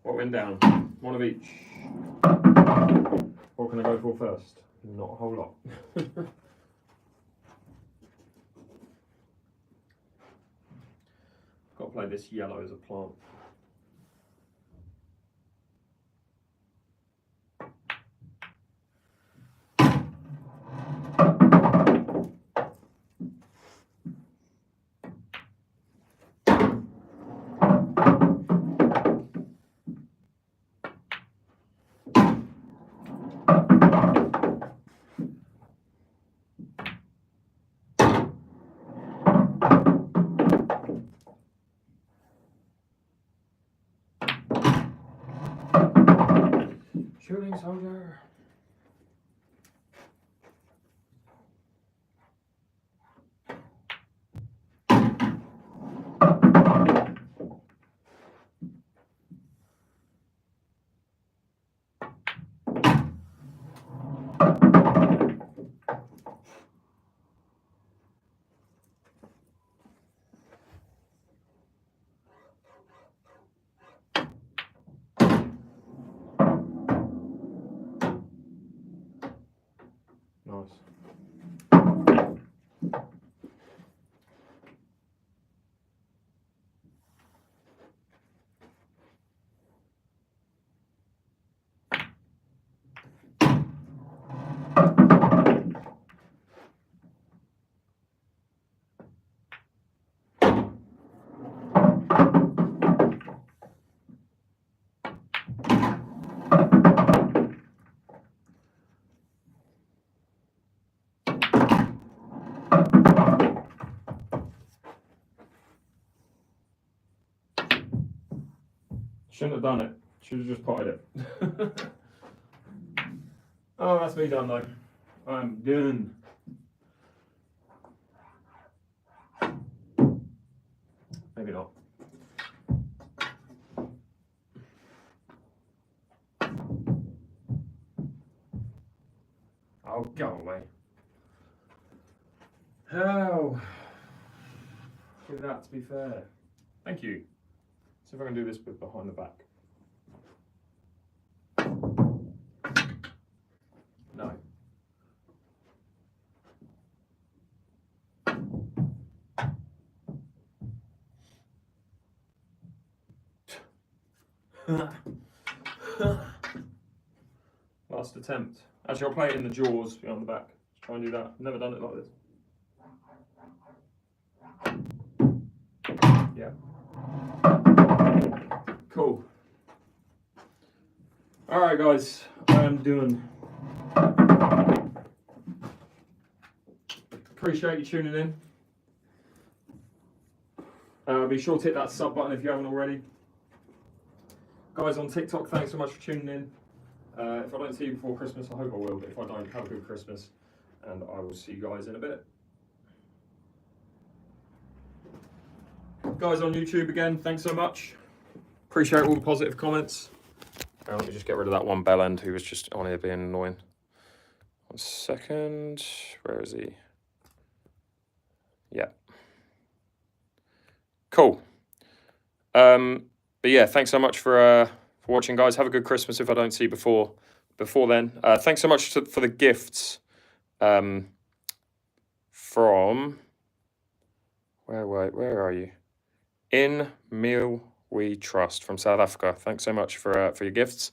What went down? One of each. What can I go for first? Not a whole lot. Got to play this yellow as a plant. Shooting soldier. Nice. Shouldn't have done it. Should have just potted it. Oh, that's me done though. I'm done. Maybe not. Oh, go away. How? With that, to be fair. Thank you. See if I can do this bit behind the back. No. Last attempt. Actually, I'll play it in the jaws behind the back. Let's try and do that. I've never done it like this. Yeah. Cool. Alright guys, I am doing. Appreciate you tuning in. Be sure to hit that sub button if you haven't already. Guys on TikTok, thanks so much for tuning in. If I don't see you before Christmas, I hope I will, but if I don't, have a good Christmas, and I will see you guys in a bit. Guys on YouTube, again, thanks so much. Appreciate all the positive comments. Let me just get rid of that one bell end who was just on here being annoying. 1 second, where is he? Yeah. Cool. But yeah, thanks so much for watching, guys. Have a good Christmas if I don't see you before then. Thanks so much for the gifts from, where are you? In Millwall. We Trust from South Africa. Thanks so much for your gifts.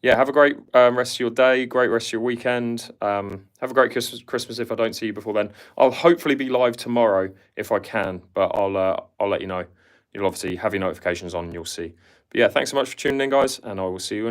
Yeah, have a great rest of your day, great rest of your weekend. Have a great Christmas if I don't see you before then. I'll hopefully be live tomorrow if I can, but I'll let you know. You'll obviously have your notifications on and you'll see. But yeah, thanks so much for tuning in, guys, and I will see you in a bit.